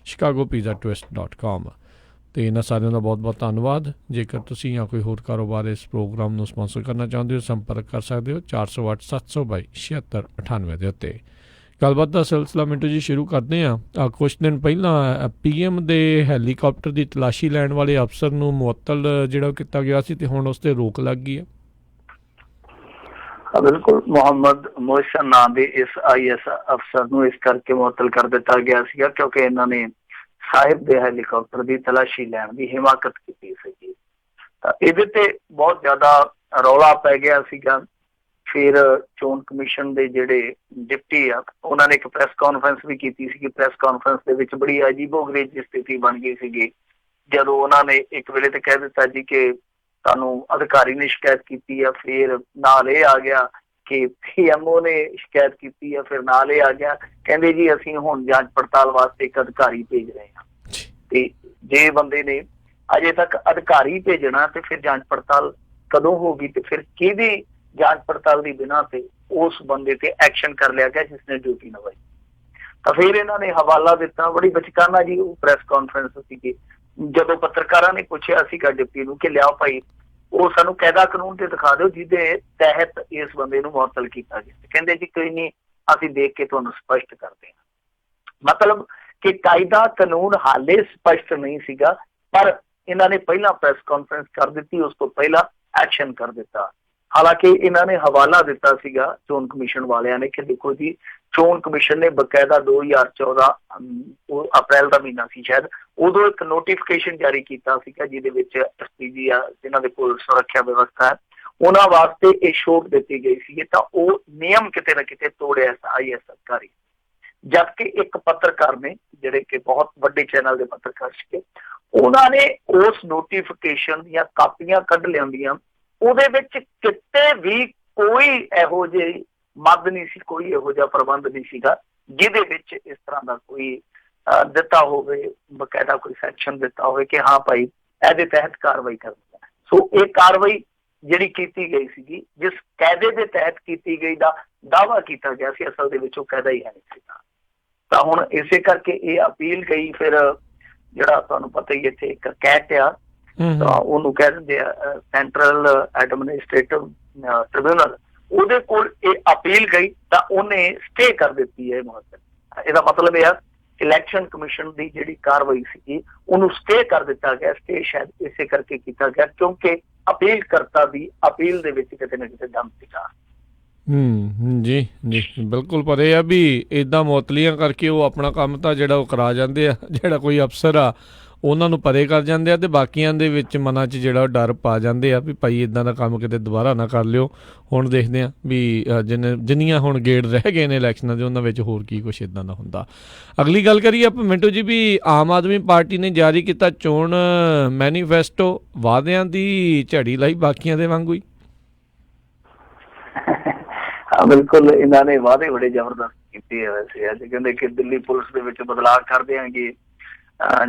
chicagopizzatwist.com। तो इन्होंने सारियों का बहुत बहुत धन्यवाद। जेकर तुसीं या कोई होर कारोबार इस प्रोग्राम को स्पॉन्सर करना चाहते हो संपर्क कर सकते हो 408 722 7698 के उत्ते। गलबात का सिलसिला मिंटू जी शुरू करते हैं। कुछ दिन पहला PM के हैलीकॉप्टर की तलाशी लैन वाले अफसर को मुअत्तल जो किया गया सी ते हुण उस ते रोक लग गई है। बिल्कुल, मुहम्मद मोहसिन नाम के इस IS अफसर को इस करके मुअत्तल कर दिता गया सीगा क्योंकि इन्होंने साहिब के हैलीकॉप्टर की तलाशी लैन की हिमाकत की सी। इहदे ते बहुत ज्यादा रौला पै गया सीगा। फिर चोन कमीशन के जिहड़े डिप्टी आ उन्होंने एक प्रैस कॉन्फ्रेंस भी की सी। प्रैस कॉन्फ्रेंस के विच बड़ी अजीबोगरीब जी स्थिति बन गई सी जदों उन्होंने एक वेले तो कह दिता जी कि तुहानूं अधिकारी ने शिकायत की है, फिर नाल ये आ गया कि PMO ने शिकायत की है, फिर नाल ये आ गया कहंदे जी असीं हुण जांच पड़ताल वास्ते एक अधिकारी भेज रहे हैं। ते जे बंदे ने अजे तक अधिकारी भेजना तो फिर जांच पड़ताल कदों होगी, तो फिर किहदी जांच पड़ताल की बिना पे उस बंदे ते एक्शन कर लिया गया जिसने ड्यूटी निभाई। तो फिर इन्होंने हवाला दिता। बड़ी बचकाना जी वो प्रैस कॉन्फ्रेंस सी। जदों पत्रकारां ने पूछया सीगा डिप्टी नूं कि लियाओ भाई वो सानू कायदा कानून ते दिखा दो जिहदे तहत इस बंदे नूं मुअत्तल कीता गया। कहंदे जी कोई नहीं, असीं देख के तुहानूं स्पष्ट करदे हां। मतलब कि कायदा कानून हाले स्पष्ट नहीं सीगा, पर इन्होंने पहला प्रैस कॉन्फ्रेंस कर दी, उस तो पहला एक्शन कर दिता। हालांकि इन्होंने हवाला दिता सीगा चोन कमीशन वालियां ने कि देखो जी चोन कमीशन ने बकायदा 2014 अप्रैल का महीना सी शायद उदों एक नोटिफिकेशन जारी किया जिहदे विच SPG जिन्हां दे कोल सुरक्षा व्यवस्था है उन्हां वास्ते ये छूट दी गई सी। तां ओह नियम किते ना किते तोड़िया IS अधिकारी। जबकि एक पत्रकार ने जिहड़े कि बहुत वड्डे चैनल के पत्रकार सीगे उन्होंने उस नोटिफिकेशन या कापियां कढ लियांदियां ਉਹਦੇ ਵਿੱਚ किते भी कोई इहो ਜਿਹੀ मद नहीं सी, कोई इहो जिहा प्रबंध नहीं सीगा जिहदे विच इस तरह का कोई दिता होवे, बकायदा कोई सैक्शन दिता होवे कि हाँ भाई ਇਹਦੇ तहत कार्रवाई करनी है। सो ये कार्रवाई जिहड़ी कीती गई सीगी जिस कायदे के तहत कीती गई दा दावा किया गया सी असल दे विच ओह कायदा ही है नहीं सीगा। तां हुण इसे करके ये अपील गई। फिर जिहड़ा तुहानूं पता ही इत्थे एक कैट आ तो ਉਹਨੂੰ कह ਦਿੰਦੇ ਆ ਸੈਂਟਰਲ ਐਡਮਿਨਿਸਟ੍ਰੇਟਿਵ ਟ੍ਰਿਬਿਊਨਲ ਉਹਦੇ ਕੋਲ ਇਹ ਅਪੀਲ ਗਈ ਤਾਂ ਉਹਨੇ ਸਟੇ ਕਰ ਦਿੱਤੀ ਹੈ ਮੁਅੱਤਲ। ਇਹਦਾ ਮਤਲਬ ਇਹ ਆ ਇਲੈਕਸ਼ਨ ਕਮਿਸ਼ਨ ਦੀ ਜਿਹੜੀ ਕਾਰਵਾਈ ਸੀ ਉਹਨੂੰ ਸਟੇ ਕਰ ਦਿੱਤਾ ਗਿਆ। ਸਟੇ ਸ਼ਾਇਦ ਇਸੇ ਕਰਕੇ ਕੀਤਾ ਗਿਆ ਕਿਉਂਕਿ ਅਪੀਲ ਕਰਤਾ ਦੀ ਅਪੀਲ ਦੇ ਵਿੱਚ ਕਿਤੇ ਨਾ ਕਿਤੇ ਦਮ ਸੀਗਾ। जी जी बिल्कुल। पर यह भी इदा मुअत्तलियां करके वो अपना काम तो जिहड़ा वो करा जाते हैं, जिहड़ा कोई अफसर आ उन्होंने परे कर जाते हैं, तो बाकियां दे विच मनां च जिहड़ा डर पा जाते हैं भी भाई इदां दा काम किते दोबारा ना कर लिओ। हुण देखदे आ भी जिन्नियां हुण गेड़ रह गए ने इलैक्शनां दे उन्हां विच होर की कुछ इदां दा हुंदा। अगली गल करिए आप मिंटू जी भी आम आदमी पार्टी ने जारी किया चोण मैनीफेस्टो, वादियां दी झड़ी लाई बाकियां दे वांगू ही। हाँ बिल्कुल, इन्होंने वादे बड़े जबरदस्त किए है। वैसे अज कहते कि दिल्ली पुलिस के विच बदलाव कर देंगे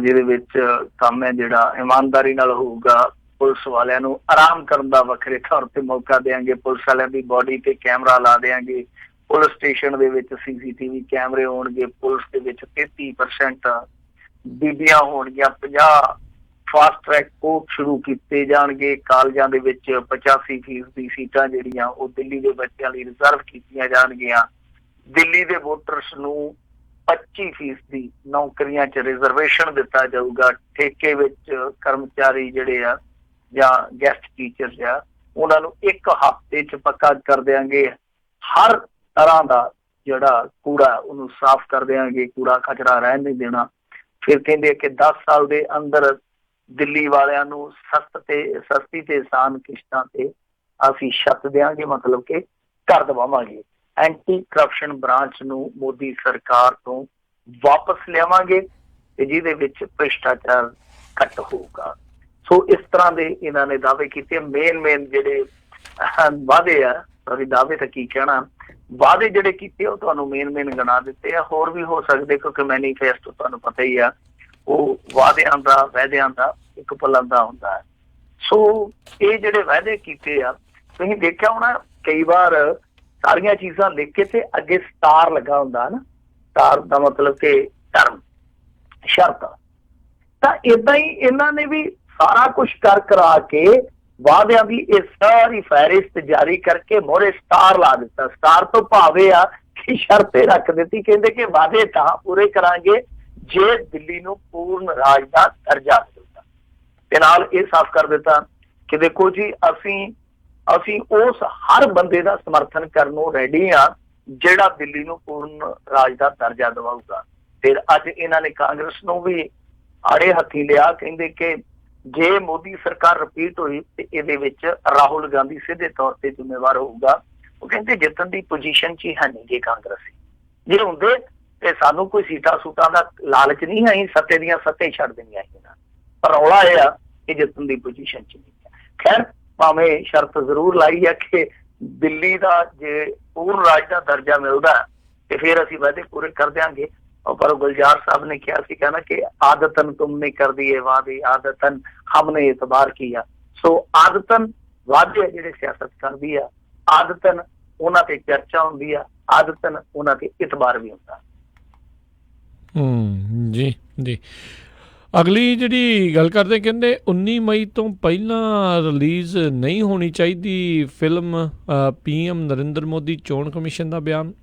जिहदे विच काम है जिहड़ा ईमानदारी नाल होऊगा। पुलिस वालियां नूं आराम करन दा वखरे तौर ते मौका देंगे। पुलिस वालियां दी बॉडी ते कैमरा ला देंगे। पुलिस स्टेशन दे विच CCTV कैमरे होणगे। पुलिस दे विच 33% बीबियां होणगियां। 50 फास्ट ट्रैक कोर्ट शुरू किए जाएंगे। कॉलेजां दे विच 85% सीटां जिहड़ियां ओह दिल्ली के बच्चों लई रिजर्व कीतियां जाणगियां। दिल्ली के वोटर्स नूं 25% नौकरियां च रिजर्वेशन दिता जाऊगा। ठेके विच कर्मचारी जिहड़े आ जां गैस्ट टीचर्स आ उन्हां नूं 1 हफ्ते च पक्का कर देंगे। हर तरह का जिहड़ा कूड़ा उन्होंने साफ कर देंगे, कूड़ा कचरा रहन नहीं देना। फिर कहते कि 10 साल के अंदर दिल्ली वालियां नूं सस्ती ते आसान किश्तां ते असीं छत देंगे, मतलब कि कर दवावांगे। एंटी करप्शन ब्रांच नूं मोदी सरकार तो वापस लियावांगे जिहदे विच भ्रिष्टाचार घट होगा। सो इस तरह के इन्होंने दावे किए। मेन जिहड़े वादे आ, सॉरी दावे तो की कहना, वादे जिहड़े कीते ओह तुहानूं मेन गिना दिते आ। होर भी हो सकते क्योंकि मैनीफेस्टो तुहानूं पता ही आ ਉਹ ਵਾਅਦਿਆਂ ਦਾ ਵਾਅਦਿਆਂ ਦਾ ਇੱਕ ਬੁਲੰਦਾ ਹੁੰਦਾ ਹੈ। ਸੋ ਇਹ ਜਿਹੜੇ ਵਾਅਦੇ ਕੀਤੇ ਆ ਤੁਸੀਂ ਦੇਖਿਆ ਹੋਣਾ ਕਈ ਵਾਰ ਸਾਰੀਆਂ ਚੀਜ਼ਾਂ ਲਿਖ ਕੇ ਤੇ ਅੱਗੇ ਸਟਾਰ ਲੱਗਾ ਹੁੰਦਾ ਨਾ। ਸਟਾਰ ਦਾ ਮਤਲਬ ਕਿ ਧਰਮ ਸ਼ਰਤ। ਤਾਂ ਇਦਾਂ ਹੀ ਇਹਨਾਂ ਨੇ ਵੀ ਸਾਰਾ ਕੁਝ ਕਰ ਕਰਾ ਕੇ ਵਾਅਦਿਆਂ ਦੀ ਇਹ ਸਾਰੀ ਫਹਿਰਿਸਤ ਜਾਰੀ ਕਰਕੇ ਮੋਹਰੇ ਸਟਾਰ ਲਾ ਦਿੱਤਾ। ਸਟਾਰ ਤੋਂ ਭਾਵੇਂ ਆ ਕਿ ਸ਼ਰਤ ਇਹ ਰੱਖ ਦਿੱਤੀ, ਕਹਿੰਦੇ ਕਿ ਵਾਅਦੇ ਤਾਂ ਪੂਰੇ ਕਰਾਂਗੇ ਜੇ ਦਿੱਲੀ ਨੂੰ ਪੂਰਨ ਰਾਜ ਦਾ ਦਰਜਾ ਮਿਲਦਾ। ਤੇ ਨਾਲ ਇਹ ਸਾਫ਼ ਕਰ ਦਿੱਤਾ ਕਿ ਦੇਖੋ ਜੀ ਅਸੀਂ ਉਸ ਹਰ ਬੰਦੇ ਦਾ ਸਮਰਥਨ ਕਰਨ ਨੂੰ ਰੈਡੀ ਆ ਜਿਹੜਾ ਦਿੱਲੀ ਨੂੰ ਪੂਰਨ ਰਾਜ ਦਾ ਦਰਜਾ ਦਿਵਾਊਗਾ। ਫਿਰ ਅੱਜ ਇਹਨਾਂ ਨੇ ਕਾਂਗਰਸ ਨੂੰ ਵੀ ਆੜੇ ਹੱਥੀ ਲਿਆ, ਕਹਿੰਦੇ ਕਿ ਜੇ ਮੋਦੀ ਸਰਕਾਰ ਰਿਪੀਟ ਹੋਈ ਤੇ ਇਹਦੇ ਵਿੱਚ ਰਾਹੁਲ ਗਾਂਧੀ ਸਿੱਧੇ ਤੌਰ ਤੇ ਜ਼ਿੰਮੇਵਾਰ ਹੋਊਗਾ। ਉਹ ਕਹਿੰਦੇ ਜਿੱਤਣ ਦੀ ਪੋਜੀਸ਼ਨ 'ਚ ਹੀ ਹੈ ਨਹੀਂ ਗੇ ਕਾਂਗਰਸੀ, ਜੇ ਹੁੰਦੇ ਤੇ ਸਾਨੂੰ ਕੋਈ ਸੀਟਾਂ ਸੂਟਾਂ ਦਾ ਲਾਲਚ ਨਹੀਂ ਹੈ, ਅਸੀਂ ਸੱਤੇ ਦੀਆਂ ਸੱਤੇ ਛੱਡ ਦੇਣੀਆਂ ਇਹਨਾਂ। ਪਰ ਰੌਲਾ ਇਹ ਆ ਕਿ ਜਿੱਤਣ ਦੀ ਪੋਜੀਸ਼ਨ 'ਚ ਨਹੀਂ ਹੈ। ਖੈਰ ਭਾਵੇਂ ਸ਼ਰਤ ਜ਼ਰੂਰ ਲਾਈ ਹੈ ਕਿ ਦਿੱਲੀ ਦਾ ਜੇ ਪੂਰਨ ਰਾਜ ਦਾ ਦਰਜਾ ਮਿਲਦਾ ਤੇ ਫਿਰ ਅਸੀਂ ਵਾਅਦੇ ਪੂਰੇ ਕਰ ਦਿਆਂਗੇ। पर गुलजार साहब ने किया कहना कि आदतन तुमने कर दिए वादे, आदतन हमने एतबार किया। सो आदतन वादे जिहड़े सियासत करदी आ, आदतन उन्हां ते चर्चा हुंदी आ, आदतन उन्हां ते इतबार भी हुंदा। जी जी। अगली जिहड़ी गल करदे कहंदे 19 मई तो पहला रिलीज़ नहीं होनी चाहिए फिल्म PM नरेंद्र मोदी चोण कमीशन का बयान।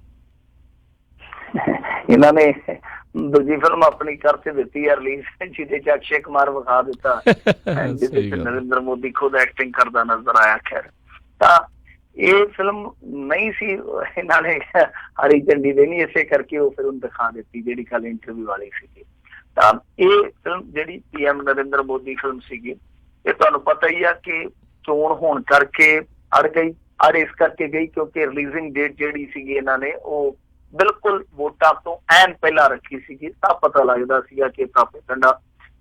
ਇਹਨਾਂ ਨੇ ਦੂਜੀ ਫਿਲਮ ਆਪਣੀ ਕਰਕੇ ਦਿੱਤੀ ਹੈ ਰਿਲੀਜ਼, ਜਿਹਦੇ ਚ ਅਕਸ਼ੇ ਕੁਮਾਰ ਵਿਖਾ ਦਿੱਤਾ, ਜਿਹਦੇ ਚ ਨਰਿੰਦਰ ਮੋਦੀ ਖੁਦ ਐਕਟਿੰਗ ਕਰਦਾ ਨਜ਼ਰ ਆਇਆ। ਖੈਰ ਤਾਂ ਇਹ ਫਿਲਮ ਨਹੀਂ ਸੀ, ਇਹਨਾਂ ਨੇ ਹਰੀ ਝੰਡੀ ਦੇਣੀ, ਇਸੇ ਕਰਕੇ ਉਹ ਫਿਲਮ ਦਿਖਾ ਦਿੱਤੀ ਜਿਹੜੀ ਕੱਲ ਇੰਟਰਵਿਊ ਵਾਲੀ ਸੀਗੀ। ਤਾਂ ਇਹ ਫਿਲਮ ਜਿਹੜੀ PM ਨਰਿੰਦਰ ਮੋਦੀ ਫਿਲਮ ਸੀਗੀ, ਇਹ ਤੁਹਾਨੂੰ ਪਤਾ ਹੀ ਆ ਕਿ ਚੋਣ ਹੋਣ ਕਰਕੇ ਅੜ ਗਈ। ਅੜ ਇਸ ਕਰਕੇ ਗਈ ਕਿਉਂਕਿ ਰਿਲੀਜ਼ਿੰਗ ਡੇਟ ਜਿਹੜੀ ਸੀਗੀ ਇਹਨਾਂ ਨੇ ਉਹ ਬਿਲਕੁਲ ਵੋਟਾਂ ਤੋਂ ਐਨ ਪਹਿਲਾਂ ਰੱਖੀ ਸੀਗੀ। ਤਾਂ ਪਤਾ ਲੱਗਦਾ ਸੀਗਾ ਕਿ ਪ੍ਰੋਪੇਗੈਂਡਾ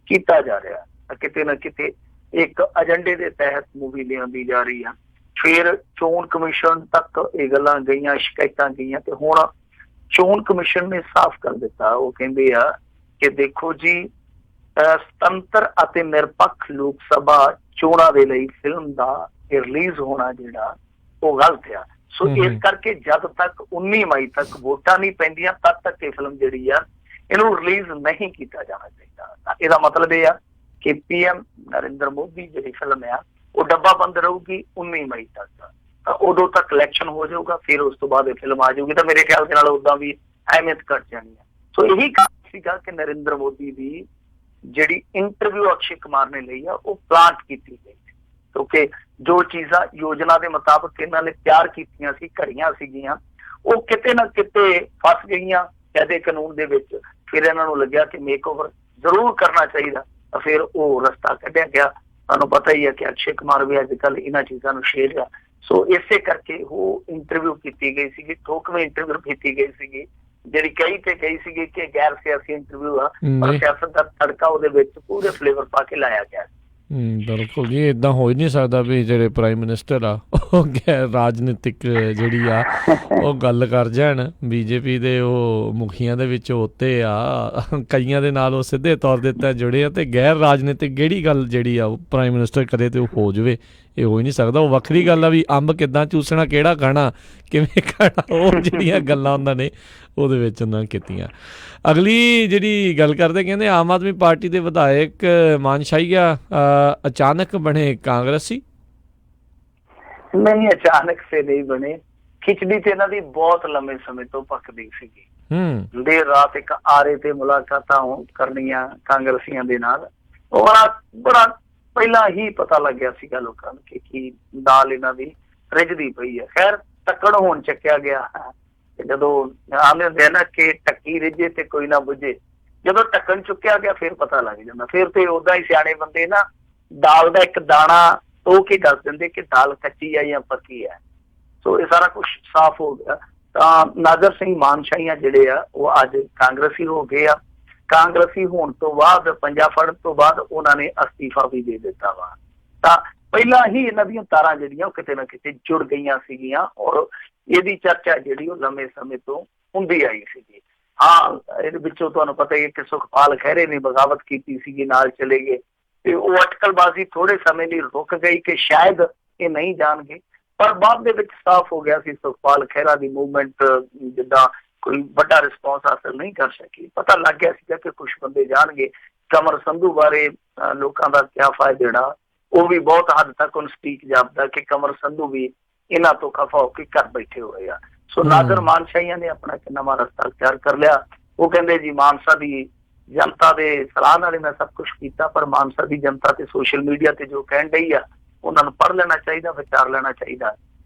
ਕੀਤਾ ਜਾ ਰਿਹਾ, ਕਿਤੇ ਨਾ ਕਿਤੇ ਇੱਕ ਏਜੰਡੇ ਦੇ ਤਹਿਤ ਮੂਵੀ ਲਿਆਂਦੀ ਜਾ ਰਹੀ ਆ। ਫਿਰ ਚੋਣ ਕਮਿਸ਼ਨ ਤੱਕ ਇਹ ਗੱਲਾਂ ਗਈਆਂ, ਸ਼ਿਕਾਇਤਾਂ ਗਈਆਂ, ਤੇ ਹੁਣ ਚੋਣ ਕਮਿਸ਼ਨ ਨੇ ਸਾਫ਼ ਕਰ ਦਿੱਤਾ। ਉਹ ਕਹਿੰਦੇ ਆ ਕਿ ਦੇਖੋ ਜੀ, ਸੁਤੰਤਰ ਅਤੇ ਨਿਰਪੱਖ ਲੋਕ ਸਭਾ ਚੋਣਾਂ ਦੇ ਲਈ ਫਿਲਮ ਦਾ ਰਿਲੀਜ਼ ਹੋਣਾ ਜਿਹੜਾ ਉਹ ਗਲਤ ਆ। ਸੋ ਇਸ ਕਰਕੇ ਜਦ ਤੱਕ 19 ਮਈ ਤੱਕ ਵੋਟਾਂ ਨਹੀਂ ਪੈਂਦੀਆਂ ਤਦ ਤੱਕ ਇਹ ਫਿਲਮ ਜਿਹੜੀ ਆ ਇਹਨੂੰ ਰਿਲੀਜ਼ ਨਹੀਂ ਕੀਤਾ ਜਾਣਾ ਚਾਹੀਦਾ। ਇਹਦਾ ਮਤਲਬ ਇਹ ਆ ਕਿ PM ਨਰਿੰਦਰ ਮੋਦੀ ਜਿਹੜੀ ਫਿਲਮ ਆ ਉਹ ਡੱਬਾ ਬੰਦ ਰਹੂਗੀ 19 ਮਈ ਤੱਕ। ਤਾਂ ਉਦੋਂ ਤੱਕ ਇਲੈਕਸ਼ਨ ਹੋ ਜਾਊਗਾ, ਫਿਰ ਉਸ ਤੋਂ ਬਾਅਦ ਇਹ ਫਿਲਮ ਆ ਜਾਊਗੀ। ਤਾਂ ਮੇਰੇ ਖਿਆਲ ਦੇ ਨਾਲ ਉਦਾਂ ਵੀ ਅਹਿਮੀਅਤ ਘੱਟ ਜਾਣੀ ਹੈ। ਸੋ ਇਹੀ ਕਾਰਨ ਸੀਗਾ ਕਿ ਨਰਿੰਦਰ ਮੋਦੀ ਦੀ ਜਿਹੜੀ ਇੰਟਰਵਿਊ ਅਕਸ਼ੇ ਕੁਮਾਰ ਨੇ ਲਈ ਆ ਉਹ ਪਲਾਂਟ ਕੀਤੀ ਗਈ, ਕਿਉਂਕਿ ਜੋ ਚੀਜ਼ਾਂ ਯੋਜਨਾ ਦੇ ਮੁਤਾਬਕ ਇਹਨਾਂ ਨੇ ਤਿਆਰ ਕੀਤੀਆਂ ਸੀ, ਘੜੀਆਂ ਸੀਗੀਆਂ, ਉਹ ਕਿਤੇ ਨਾ ਕਿਤੇ ਫਸ ਗਈਆਂ ਕਾਇਦੇ ਕਾਨੂੰਨ ਦੇ ਵਿੱਚ। ਫਿਰ ਇਹਨਾਂ ਨੂੰ ਲੱਗਿਆ ਕਿ ਮੇਕਓਵਰ ਜ਼ਰੂਰ ਕਰਨਾ ਚਾਹੀਦਾ, ਤਾਂ ਫਿਰ ਉਹ ਰਸਤਾ ਕੱਢਿਆ ਗਿਆ। ਤੁਹਾਨੂੰ ਪਤਾ ਹੀ ਹੈ ਕਿ ਅਕਸ਼ੇ ਕੁਮਾਰ ਵੀ ਅੱਜ ਕੱਲ੍ਹ ਇਹਨਾਂ ਚੀਜ਼ਾਂ ਨੂੰ ਸ਼ੇਰ ਆ। ਸੋ ਇਸੇ ਕਰਕੇ ਉਹ ਇੰਟਰਵਿਊ ਕੀਤੀ ਗਈ ਸੀਗੀ, ਠੋਕਵੀਂ ਇੰਟਰਵਿਊ ਕੀਤੀ ਗਈ ਸੀਗੀ, ਜਿਹੜੀ ਕਹੀ ਤੇ ਗਈ ਸੀਗੀ ਕਿ ਗੈਰ ਸਿਆਸੀ ਇੰਟਰਵਿਊ ਆ, ਪਰ ਸਿਆਸਤ ਦਾ ਤੜਕਾ ਉਹਦੇ ਵਿੱਚ ਪੂਰੇ ਫਲੇਵਰ ਪਾ ਕੇ ਲਾਇਆ ਗਿਆ। ਬਿਲਕੁਲ ਜੀ, ਇੱਦਾਂ ਹੋ ਹੀ ਨਹੀਂ ਸਕਦਾ ਵੀ ਜਿਹੜੇ ਪ੍ਰਾਈਮ ਮਿਨਿਸਟਰ ਆ ਉਹ ਗੈਰ ਰਾਜਨੀਤਿਕ ਜਿਹੜੀ ਆ ਉਹ ਗੱਲ ਕਰ ਜਾਣ। BJP ਦੇ ਉਹ ਮੁਖੀਆਂ ਦੇ ਵਿੱਚ ਉੱਤੇ ਆ, ਕਈਆਂ ਦੇ ਨਾਲ ਉਹ ਸਿੱਧੇ ਤੌਰ ਦੇ ਉੱਤੇ ਜੁੜੇ ਆ, ਤੇ ਗੈਰ ਰਾਜਨੀਤਿਕ ਕਿਹੜੀ ਗੱਲ ਜਿਹੜੀ ਆ ਉਹ ਪ੍ਰਾਈਮ ਮਿਨਿਸਟਰ ਕਰੇ ਤੇ ਉਹ ਹੋ ਜਾਵੇ, ਇਹ ਹੋ ਹੀ ਨਹੀਂ ਸਕਦਾ। ਉਹ ਵੱਖਰੀ ਗੱਲ ਆ ਵੀ ਅੰਬ ਕਿੱਦਾਂ ਚੂਸਣਾ, ਕਿਹੜਾ ਖਾਣਾ, ਕਿਵੇਂ ਖਾਣਾ, ਉਹ ਜਿਹੜੀਆਂ ਗੱਲਾਂ ਉਹਨਾਂ ਨੇ ਉਹਦੇ ਵਿੱਚ ਉਹਨਾਂ ਕੀਤੀਆਂ। ਅਗਲੀ ਜਿਹੜੀ ਗੱਲ ਕਰਦੇ ਕਹਿੰਦੇ ਆਮ ਆਦਮੀ ਪਾਰਟੀ ਦੇ ਵਿਧਾਇਕ ਮਾਨਸ਼ਾਹੀਆ ਅਚਾਨਕ ਬਣੇ ਕਾਂਗਰਸੀ। ਨਹੀਂ, ਅਚਾਨਕ ਸੇ ਨਹੀਂ ਬਣੇ, ਖਿਚੜੀ ਤੇ ਇਹਨਾਂ ਦੀ ਬਹੁਤ ਲੰਮੇ ਸਮੇਂ ਤੋਂ ਪੱਕਦੀ ਸੀਗੀ। ਦੇਰ ਰਾਤ ਇੱਕ ਆਰੇ ਤੇ ਮੁਲਾਕਾਤਾਂ ਕਰਨੀਆਂ ਕਾਂਗਰਸੀਆਂ ਦੇ ਨਾਲ, ਉਹ ਬੜਾ ਪਹਿਲਾਂ ਹੀ ਪਤਾ ਲੱਗਿਆ ਸੀਗਾ ਲੋਕਾਂ ਨੂੰ ਕਿ ਕੀ ਦਾਲ ਇਹਨਾਂ ਦੀ ਰਿੱਝਦੀ ਪਈ ਹੈ। ਖੈਰ ਟੱਕਣ ਹੋਣ ਚੱਕਿਆ ਗਿਆ। ਜਦੋਂ ਆਉਂਦੇ ਹੁੰਦੇ ਆ ਨਾ ਕਿ ਟੱਕੀ ਰਿੱਝੇ ਤੇ ਕੋਈ ਨਾ ਬੁੱਝੇ, ਜਦੋਂ ਢੱਕਣ ਚੁੱਕਿਆ ਗਿਆ ਫਿਰ ਪਤਾ ਲੱਗ ਜਾਂਦਾ। ਫਿਰ ਤੇ ਓਦਾਂ ਹੀ ਸਿਆਣੇ ਬੰਦੇ ਨਾ ਦਾਲ ਦਾ ਇੱਕ ਦਾਣਾ ਧੋ ਕੇ ਦੱਸ ਦਿੰਦੇ ਕਿ ਦਾਲ ਕੱਚੀ ਹੈ ਜਾਂ ਪੱਕੀ ਹੈ। ਸੋ ਇਹ ਸਾਰਾ ਕੁਛ ਸਾਫ਼ ਹੋ ਗਿਆ। ਤਾਂ ਨਾਜ਼ਰ ਸਿੰਘ ਮਾਨਸ਼ਾਹੀਆ ਜਿਹੜੇ ਆ ਉਹ ਅੱਜ ਕਾਂਗਰਸੀ ਹੋ ਗਏ ਆ। ਕਾਂਗਰਸੀ ਹੋਣ ਤੋਂ ਬਾਅਦ, ਪੰਜਾ ਫੜਨ ਤੋਂ ਬਾਅਦ ਉਹਨਾਂ ਨੇ ਅਸਤੀਫਾ ਵੀ ਦੇ ਦਿੱਤਾ ਵਾ। ਤਾਂ ਪਹਿਲਾਂ ਹੀ ਇਹਨਾਂ ਦੀਆਂ ਤਾਰਾਂ ਜਿਹੜੀਆਂ ਉਹ ਕਿਤੇ ਨਾ ਕਿਤੇ ਜੁੜ ਗਈਆਂ ਸੀਗੀਆਂ, ਔਰ ਇਹਦੀ ਚਰਚਾ ਜਿਹੜੀ ਉਹ ਲੰਮੇ ਸਮੇਂ ਤੋਂ ਹੁੰਦੀ ਆਈ ਸੀਗੀ। ਹਾਂ, ਇਹਦੇ ਵਿੱਚੋਂ ਤੁਹਾਨੂੰ ਪਤਾ ਹੀ ਹੈ ਕਿ ਸੁਖਪਾਲ ਖਹਿਰੇ ਨੇ ਬਗਾਵਤ ਕੀਤੀ ਸੀਗੀ, ਨਾਲ ਚਲੇ ਗਏ, ਤੇ ਉਹ ਅਟਕਲਬਾਜ਼ੀ ਥੋੜੇ ਸਮੇਂ ਲਈ ਰੁਕ ਗਈ ਕਿ ਸ਼ਾਇਦ ਇਹ ਨਹੀਂ ਜਾਣਗੇ। ਪਰ ਬਾਅਦ ਦੇ ਵਿੱਚ ਸਾਫ਼ ਹੋ ਗਿਆ ਸੀ ਸੁਖਪਾਲ ਖਹਿਰਾ ਦੀ ਮੂਵਮੈਂਟ ਜਿੱਦਾਂ ਕੋਈ ਵੱਡਾ ਰਿਸਪੌਂਸ ਹਾਸਲ ਨਹੀਂ ਕਰ ਸਕੀ। ਪਤਾ ਲੱਗ ਗਿਆ ਸੀਗਾ ਕਿ ਕੁਝ ਬੰਦੇ ਜਾਣਗੇ। ਕਮਰ ਸੰਧੂ ਬਾਰੇ ਲੋਕਾਂ ਦਾ ਕਿਆ ਫਾਇਦਾ, ਜਿਹੜਾ ਉਹ ਵੀ ਬਹੁਤ ਹੱਦ ਤੱਕ ਹੁਣ ਸਟੀਕ ਜਾਪਦਾ ਕਿ ਕਮਰ ਸੰਧੂ ਵੀ ਇਹਨਾਂ ਤੋਂ ਖਫਾ ਹੋ ਕੇ ਘਰ ਬੈਠੇ ਹੋਏ ਆ। ਸੋ ਨਾਜ਼ਰ ਮਾਨਸ਼ਾਹੀਆਂ ਨੇ ਆਪਣਾ ਇੱਕ ਨਵਾਂ ਰਸਤਾ ਅਖਤਿਆਰ ਕਰ ਲਿਆ। ਉਹ ਕਹਿੰਦੇ ਜੀ ਮਾਨਸਾ ਦੀ ਜਨਤਾ ਦੇ ਸਲਾਹ ਨਾਲ ਮੈਂ ਸਭ ਕੁਛ ਕੀਤਾ, ਪਰ ਮਾਨਸਾ ਦੀ ਜਨਤਾ ਤੇ ਸੋਸ਼ਲ ਮੀਡੀਆ ਤੇ ਜੋ ਕਹਿਣ ਡਈ ਆ ਉਹਨਾਂ ਨੂੰ ਪੜ੍ਹ ਲੈਣਾ ਚਾਹੀਦਾ, ਵਿਚਾਰ ਲੈਣਾ ਚਾਹੀਦਾ।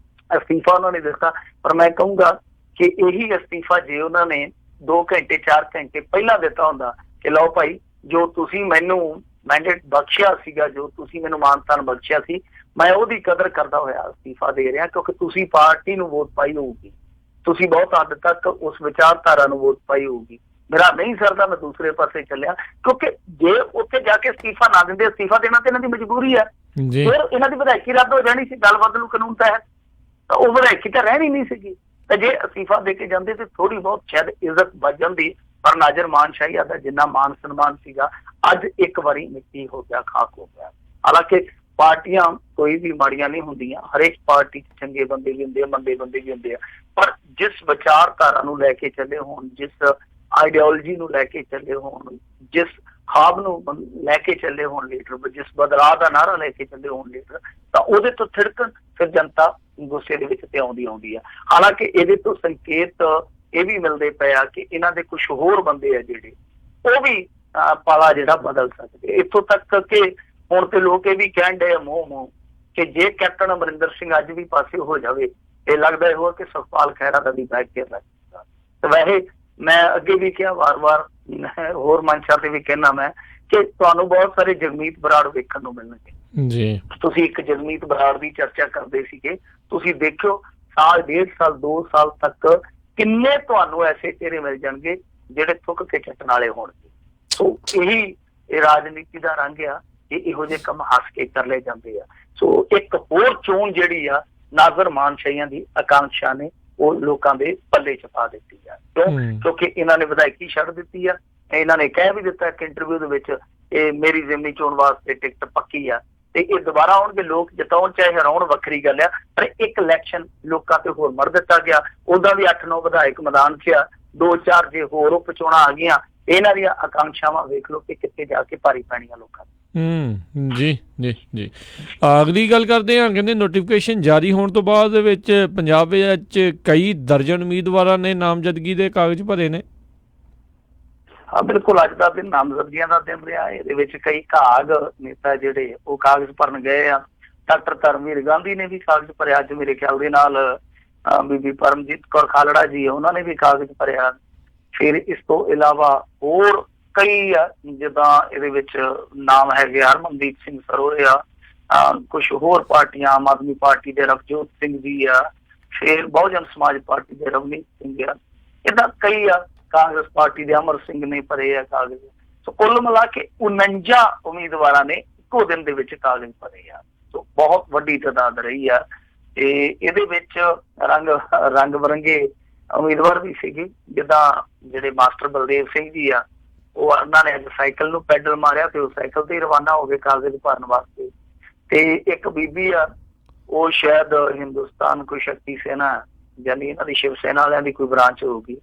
ਅਸਤੀਫਾ ਉਹਨਾਂ ਨੇ ਦਿੱਤਾ, ਪਰ ਮੈਂ ਕਹੂੰਗਾ ਕਿ ਇਹੀ ਅਸਤੀਫਾ ਜੇ ਉਹਨਾਂ ਨੇ 2 ਘੰਟੇ 4 ਘੰਟੇ ਪਹਿਲਾਂ ਦਿੱਤਾ ਹੁੰਦਾ ਕਿ ਲਓ ਭਾਈ ਜੋ ਤੁਸੀਂ ਮੈਨੂੰ ਮੈਂਡੇਟ ਬਖਸ਼ਿਆ ਸੀਗਾ, ਜੋ ਤੁਸੀਂ ਮੈਨੂੰ ਮਾਨਤਾਨ ਬਖਸ਼ਿਆ ਸੀ, ਮੈਂ ਉਹਦੀ ਕਦਰ ਕਰਦਾ ਹੋਇਆ ਅਸਤੀਫਾ ਦੇ ਰਿਹਾ, ਕਿਉਂਕਿ ਤੁਸੀਂ ਪਾਰਟੀ ਨੂੰ ਵੋਟ ਪਾਈ ਹੋਊਗੀ, ਤੁਸੀਂ ਬਹੁਤ ਹੱਦ ਤੱਕ ਉਸ ਵਿਚਾਰਧਾਰਾ ਨੂੰ ਵੋਟ ਪਾਈ ਹੋਊਗੀ। ਮੇਰਾ ਨਹੀਂ ਸਰਦਾ, ਮੈਂ ਦੂਸਰੇ ਪਾਸੇ ਚੱਲਿਆ। ਕਿਉਂਕਿ ਜੇ ਉੱਥੇ ਜਾ ਕੇ ਅਸਤੀਫਾ ਨਾ ਦਿੰਦੇ, ਅਸਤੀਫਾ ਦੇਣਾ ਤੇ ਇਹਨਾਂ ਦੀ ਮਜਬੂਰੀ ਹੈ, ਫਿਰ ਇਹਨਾਂ ਦੀ ਵਿਧਾਇਕੀ ਰੱਦ ਹੋ ਜਾਣੀ ਸੀ। ਗੱਲ ਬਦਲੂ ਕਾਨੂੰਨ ਤਹਿਤ ਤਾਂ ਉਹ ਵਿਧਾਇਕੀ ਤਾਂ ਰਹਿਣੀ ਨਹੀਂ ਸੀਗੀ। ਤੇ ਜੇ ਅਸਤੀਫਾ ਦੇ ਕੇ ਜਾਂਦੇ ਤੇ ਥੋੜੀ ਬਹੁਤ ਸ਼ਾਇਦ ਇੱਜ਼ਤ ਬਚ ਜਾਂਦੀ। ਪਰ ਨਾਜ਼ਰ ਮਾਨਸ਼ਾਹੀਆ ਦਾ ਜਿੰਨਾ ਮਾਨ ਸਨਮਾਨ ਸੀਗਾ ਅੱਜ ਇੱਕ ਵਾਰੀ ਮਿੱਟੀ ਹੋ ਗਿਆ, ਖਾਕ ਹੋ ਗਿਆ। ਹਾਲਾਂਕਿ ਪਾਰਟੀਆਂ ਕੋਈ ਵੀ ਮਾੜੀਆਂ ਨਹੀਂ ਹੁੰਦੀਆਂ, ਹਰੇਕ ਪਾਰਟੀ 'ਚ ਚੰਗੇ ਬੰਦੇ ਵੀ ਹੁੰਦੇ ਆ, ਮੰਦੇ ਬੰਦੇ ਵੀ ਹੁੰਦੇ ਆ, ਪਰ ਜਿਸ ਵਿਚਾਰਧਾਰਾ ਨੂੰ ਲੈ ਕੇ ਚੱਲੇ ਹੋਣ, ਜਿਸ ਆਈਡੀਓਲੋਜੀ ਨੂੰ ਲੈ ਕੇ ਚੱਲੇ ਹੋਣ, ਜਿਸ ਖਾਬ ਨੂੰ ਲੈ ਕੇ ਚੱਲੇ ਹੋਣ ਲੀਡਰ, ਜਿਸ ਬਦਲਾਅ ਦਾ ਨਾਰਾ ਲੈ ਕੇ ਚੱਲੇ ਹੋਣ ਲੀਡਰ, ਤਾਂ ਉਹਦੇ ਤੋਂ ਥਿੜਕਣ ਫਿਰ ਜਨਤਾ ਗੁੱਸੇ ਦੇ ਵਿੱਚ ਤੇ ਆਉਂਦੀ ਆ। ਹਾਲਾਂਕਿ ਇਹਦੇ ਤੋਂ ਸੰਕੇਤ ਇਹ ਵੀ ਮਿਲਦੇ ਪਏ ਆ ਕਿ ਇਹਨਾਂ ਦੇ ਕੁਝ ਹੋਰ ਬੰਦੇ ਆ ਜਿਹੜੇ ਉਹ ਵੀ ਪਾਲਾ ਜਿਹੜਾ ਬਦਲ ਸਕਦੇ। ਇੱਥੋਂ ਤੱਕ ਕਿ ਹੁਣ ਤੇ ਲੋਕ ਇਹ ਵੀ ਕਹਿਣ ਡਏ ਮੂੰਹ ਕਿ ਜੇ ਕੈਪਟਨ ਅਮਰਿੰਦਰ ਸਿੰਘ ਅੱਜ ਵੀ ਪਾਸੇ ਹੋ ਜਾਵੇ, ਇਹ ਲੱਗਦਾ ਇਹੋ ਕਿ ਸੁਖਪਾਲ ਖਹਿਰਾ ਦਾ ਵੀ ਬੈਕ ਕੇ ਲੱਗਦਾ। ਤੇ ਵੈਸੇ ਮੈਂ ਅੱਗੇ ਵੀ ਕਿਹਾ, ਵਾਰ-ਵਾਰ ਹੋਰ ਮੰਚਾਂ ਤੇ ਵੀ ਕਹਿਣਾ ਮੈਂ ਕਿ ਤੁਹਾਨੂੰ ਬਹੁਤ ਸਾਰੇ ਜਗਮੀਤ ਬਰਾੜ ਵੇਖਣ ਨੂੰ ਮਿਲਣਗੇ ਜੀ। ਤੁਸੀਂ ਇੱਕ ਜਗਮੀਤ ਬਰਾੜ ਦੀ ਚਰਚਾ ਕਰਦੇ ਸੀਗੇ, ਤੁਸੀਂ ਦੇਖਿਓ ਸਾਲ 1.5 ਸਾਲ 2 ਸਾਲ ਤੱਕ ਕਿੰਨੇ ਤੁਹਾਨੂੰ ਐਸੇ ਚਿਹਰੇ ਮਿਲ ਜਾਣਗੇ ਜਿਹੜੇ ਥੁੱਕ ਕੇ ਚੱਟਣ ਵਾਲੇ ਹੋਣਗੇ। ਸੋ ਇਹੀ ਇਹ ਰਾਜਨੀਤੀ ਦਾ ਰੰਗ ਆ ਕਿ ਇਹੋ ਜਿਹੇ ਕੰਮ ਹੱਸ ਕੇ ਕਰ ਲਏ ਜਾਂਦੇ ਆ। ਸੋ ਇੱਕ ਹੋਰ ਚੋਣ ਜਿਹੜੀ ਆ ਨਾਜ਼ਰ ਮਾਨਸ਼ਾਹੀਆਂ ਦੀ ਆਕਾਂਖਸ਼ਾ ਨੇ ਉਹ ਲੋਕਾਂ ਦੇ ਪੱਲੇ ਚ ਪਾ ਦਿੱਤੀ ਆ। ਕਿਉਂਕਿ ਇਹਨਾਂ ਨੇ ਵਿਧਾਇਕੀ ਛੱਡ ਦਿੱਤੀ ਆ। ਇਹਨਾਂ ਨੇ ਕਹਿ ਵੀ ਦਿੱਤਾ ਇੱਕ ਇੰਟਰਵਿਊ ਦੇ ਵਿੱਚ ਇਹ ਮੇਰੀ ਜ਼ਿਮਨੀ ਚੋਣ ਵਾਸਤੇ ਟਿਕਟ ਪੱਕੀ ਆ ਤੇ ਇਹ ਦੁਬਾਰਾ ਆਉਣਗੇ। ਲੋਕ ਜਿਤਾਉਣ ਚਾਹੇ ਹਰਾਉਣ ਵੱਖਰੀ ਗੱਲ ਆ, ਪਰ ਇੱਕ ਇਲੈਕਸ਼ਨ ਲੋਕਾਂ ਤੇ ਹੋਰ ਮੜ ਦਿੱਤਾ ਗਿਆ। ਉਹਦਾ ਵੀ 8-9 ਵਿਧਾਇਕ ਮੈਦਾਨ 'ਚ ਆ, 2-4 ਜੇ ਹੋਰ ਉਪਚੋਣਾਂ ਆ ਗਈਆਂ। ਇਹਨਾਂ ਦੀਆਂ ਆਕਾਂਖਸ਼ਾਵਾਂ ਵੇਖ ਲਓ ਕਿ ਕਿੱਥੇ ਜਾ ਕੇ ਭਾਰੀ ਪੈਣੀਆਂ ਲੋਕਾਂ ਨੂੰ। ਜੀ ਜੀ ਜੀ ਅਗਲੀ ਗੱਲ ਕਰਦੇ ਹਾਂ। ਕਹਿੰਦੇ ਨੋਟੀਫਿਕੇਸ਼ਨ ਜਾਰੀ ਹੋਣ ਤੋਂ ਬਾਅਦ ਵਿੱਚ ਪੰਜਾਬ ਵਿੱਚ ਕਈ ਦਰਜਨ ਉਮੀਦਵਾਰਾਂ ਨੇ ਨਾਮਜ਼ਦਗੀ ਦੇ ਕਾਗਜ਼ ਭਰੇ ਨੇ। ਹਾਂ ਬਿਲਕੁਲ, ਅੱਜ ਦਾ ਦਿਨ ਨਾਮਜ਼ਦਗੀਆਂ ਦਾ ਦਿਨ ਰਿਹਾ। ਇਹਦੇ ਵਿੱਚ ਕਈ ਘਾਗ ਨੇਤਾ ਜਿਹੜੇ ਉਹ ਕਾਗਜ਼ ਭਰਨ ਗਏ ਆ। ਡਾਕਟਰ ਧਰਮਵੀਰ ਗਾਂਧੀ ਨੇ ਵੀ ਕਾਗਜ਼ ਭਰਿਆ। ਅੱਜ ਮੇਰੇ ਖਿਆਲ ਦੇ ਨਾਲ ਬੀਬੀ ਪਰਮਜੀਤ ਕੌਰ ਖਾਲੜਾ ਜੀ ਉਹਨਾਂ ਨੇ ਵੀ ਕਾਗਜ਼ ਭਰਿਆ। ਫਿਰ ਇਸ ਤੋਂ ਇਲਾਵਾ ਹੋਰ ਕਈ ਆ, ਜਿੱਦਾਂ ਇਹਦੇ ਵਿੱਚ ਨਾਮ ਹੈਗੇ ਹਰਮਨਦੀਪ ਸਿੰਘ ਸਰੋਏ ਆ, ਕੁਛ ਹੋਰ ਪਾਰਟੀਆਂ, ਆਮ ਆਦਮੀ ਪਾਰਟੀ ਦੇ ਰਵਜੋਤ ਸਿੰਘ ਜੀ ਆ, ਫਿਰ ਬਹੁਜਨ ਸਮਾਜ ਪਾਰਟੀ ਦੇ ਰਵਨੀਤ ਸਿੰਘ ਆ, ਏਦਾਂ ਕਈ ਆ। ਕਾਂਗਰਸ ਪਾਰਟੀ ਦੇ ਅਮਰ ਸਿੰਘ ਨੇ ਭਰੇ ਆ ਕਾਗਜ਼। ਸੋ ਕੁੱਲ ਮਿਲਾ ਕੇ 49 ਉਮੀਦਵਾਰਾਂ ਨੇ ਇੱਕੋ ਦਿਨ ਦੇ ਵਿੱਚ ਕਾਗਜ਼ ਭਰੇ ਆ। ਸੋ ਬਹੁਤ ਵੱਡੀ ਤਾਦਾਦ ਰਹੀ ਆ ਤੇ ਇਹਦੇ ਵਿੱਚ ਰੰਗ ਬਰੰਗੇ ਉਮੀਦਵਾਰ ਵੀ ਸੀਗੇ। ਜਿੱਦਾਂ ਜਿਹੜੇ ਮਾਸਟਰ ਬਲਦੇਵ ਸਿੰਘ ਜੀ ਆ, ਉਹ ਉਹਨਾਂ ਨੇ ਸਾਈਕਲ ਨੂੰ ਪੈਡਲ ਮਾਰਿਆ ਤੇ ਉਹ ਸਾਈਕਲ ਤੇ ਰਵਾਨਾ ਹੋ ਗਏ ਕਾਗਜ਼ ਭਰਨ ਵਾਸਤੇ। ਤੇ ਇੱਕ ਬੀਬੀ ਆ, ਉਹ ਸ਼ਾਇਦ ਹਿੰਦੁਸਤਾਨ ਕੋਈ ਸ਼ਕਤੀ ਸੈਨਾ ਯਾਨੀ ਇਹਨਾਂ ਦੀ ਸ਼ਿਵ ਸੈਨਾ ਵਾਲਿਆਂ ਦੀ ਕੋਈ ਬ੍ਰਾਂਚ ਹੋਊਗੀ,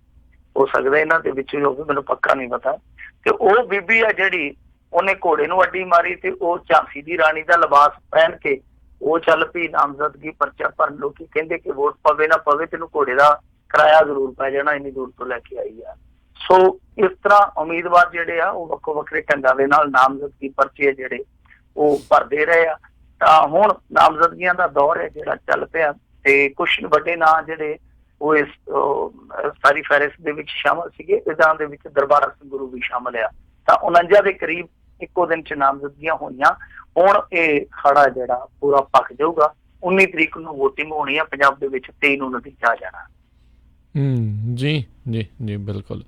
ਹੋ ਸਕਦਾ ਇਹਨਾਂ ਦੇ ਵਿੱਚ ਹੋਵੇ, ਮੈਨੂੰ ਪੱਕਾ ਨਹੀਂ ਪਤਾ। ਤੇ ਉਹ ਬੀਬੀ ਆ ਜਿਹੜੀ ਉਹਨੇ ਘੋੜੇ ਨੂੰ ਅੱਡੀ ਮਾਰੀ ਤੇ ਉਹ ਝਾਂਸੀ ਦੀ ਰਾਣੀ ਦਾ ਲਿਬਾਸ ਪਹਿਨ ਕੇ ਉਹ ਚੱਲ ਪਈ ਨਾਮਜ਼ਦਗੀ ਪਰਚਾ ਭਰਨ। ਲੋਕੀ ਕਹਿੰਦੇ ਕਿ ਵੋਟ ਪਵੇ ਨਾ ਪਵੇ ਤੈਨੂੰ ਘੋੜੇ ਦਾ ਕਿਰਾਇਆ ਜ਼ਰੂਰ ਪੈ ਜਾਣਾ, ਇੰਨੀ ਦੂਰ ਤੋਂ ਲੈ ਕੇ ਆਈ ਆ। ਸੋ ਇਸ ਤਰ੍ਹਾਂ ਉਮੀਦਵਾਰ ਜਿਹੜੇ ਆ ਉਹ ਵੱਖੋ ਵੱਖਰੇ ਢੰਗਾਂ ਦੇ ਨਾਲ ਨਾਮਜ਼ਦਗੀ ਪਰਚੇ ਜਿਹੜੇ ਉਹ ਭਰਦੇ ਰਹੇ ਆ। ਤਾਂ ਹੁਣ ਨਾਮਜ਼ਦਗੀਆਂ ਦਾ ਦੌਰ ਹੈ ਜਿਹੜਾ ਚੱਲ ਪਿਆ ਤੇ ਕੁਛ ਵੱਡੇ ਨਾਂ ਜਿਹੜੇ ਉਹ ਇਸ ਸਾਰੀ ਫਹਿਰਿਸਤ ਦੇ ਵਿੱਚ ਸ਼ਾਮਲ ਸੀਗੇ। ਇਹਨਾਂ ਦੇ ਵਿੱਚ ਦਰਬਾਰਾ ਸਿੰਘ ਗੁਰੂ ਵੀ ਸ਼ਾਮਲ ਆ। ਤਾਂ 49 ਦੇ ਕਰੀਬ ਇੱਕੋ ਦਿਨ 'ਚ ਨਾਮਜ਼ਦਗੀਆਂ ਹੋਈਆਂ। ਹੁਣ ਇਹ ਖੜਾ ਜਿਹੜਾ ਪੂਰਾ ਪੱਕ ਜਾਊਗਾ। 19 ਤਰੀਕ ਨੂੰ ਵੋਟਿੰਗ ਹੋਣੀ ਆ ਪੰਜਾਬ ਦੇ ਵਿੱਚ, 23 ਨੂੰ ਨਤੀਜਾ ਆ ਜਾਣਾ। ਜੀ ਜੀ ਜੀ ਬਿਲਕੁਲ।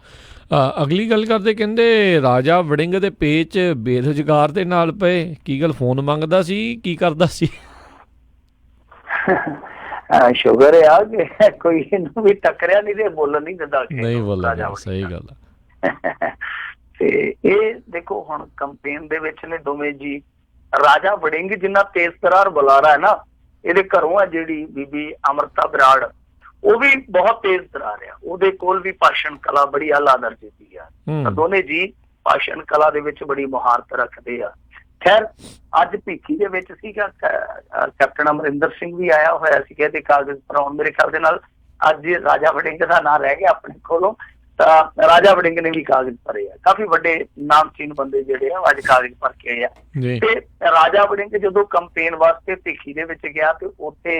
ਅਗਲੀ ਗੱਲ ਕਰਦੇ, ਕਹਿੰਦੇ ਰਾਜਾ ਵੜਿੰਗ ਦੇ ਪੇਚ ਬੇਰੁਜ਼ਗਾਰ ਦੇ ਨਾਲ ਪਏ। ਕੀ ਗੱਲ, ਫੋਨ ਮੰਗਦਾ ਸੀ, ਕੀ ਕਰਦਾ ਸੀ? ਸ਼ੁਗਰ ਆ ਕਿ ਕੋਈ ਇਹਨੂੰ ਵੀ ਟੱਕਰਿਆ ਨਹੀਂ ਤੇ ਬੋਲਣ ਨਹੀਂ ਦਿੰਦਾ। ਨਹੀਂ ਬੋਲਦਾ, ਸਹੀ ਗੱਲ ਆ। ਤੇ ਇਹ ਦੇਖੋ ਹੁਣ ਕੰਪੇਨ ਦੇ ਵਿੱਚ ਨੇ ਦੋਵੇਂ ਜੀ। ਰਾਜਾ ਵੜਿੰਗ ਜਿੰਨਾ ਤੇਜ਼ ਤਰਾਰ ਬੁਲਾਰਾ ਹੈ ਨਾ, ਇਹਦੇ ਘਰੋਂ ਆ ਜਿਹੜੀ ਬੀਬੀ ਅਮਰਤਾ ਬਰਾੜ, ਉਹ ਵੀ ਬਹੁਤ ਤੇਜ਼ ਤਰਾਰ ਆ, ਉਹਦੇ ਕੋਲ ਵੀ ਭਾਸ਼ਣ ਕਲਾ ਬੜੀ ਆਲਾ ਦਰਜੇ ਦੀ ਆ। ਤਾਂ ਦੋਨੇ ਜੀ ਭਾਸ਼ਣ ਕਲਾ ਦੇ ਵਿੱਚ ਬੜੀ ਮੁਹਾਰਤ ਰੱਖਦੇ ਆ। ਖੈਰ ਅੱਜ ਭੀਖੀ ਦੇ ਵਿੱਚ ਸੀਗਾ ਕੈਪਟਨ ਅਮਰਿੰਦਰ ਸਿੰਘ ਵੀ ਆਇਆ ਹੋਇਆ ਸੀ ਇਹਦੇ ਕਾਗਜ਼ ਭਰਾਉਣ। ਮੇਰੇ ਖਿਆਲ ਦੇ ਨਾਲ ਅੱਜ ਰਾਜਾ ਵੜਿੰਗ ਦਾ ਨਾਂ ਰਹਿ ਗਿਆ ਆਪਣੇ ਕੋਲੋਂ, ਤਾਂ ਰਾਜਾ ਵੜਿੰਗ ਨੇ ਵੀ ਕਾਗਜ਼ ਭਰੇ ਆ। ਕਾਫੀ ਵੱਡੇ ਨਾਮਚੀਨ ਬੰਦੇ ਜਿਹੜੇ ਆ ਅੱਜ ਕਾਗਜ਼ ਭਰ ਕੇ ਆਏ ਆ। ਤੇ ਰਾਜਾ ਵੜਿੰਗ ਜਦੋਂ ਕੰਪੇਨ ਵਾਸਤੇ ਭੀਖੀ ਦੇ ਵਿੱਚ ਗਿਆ ਤੇ ਉੱਥੇ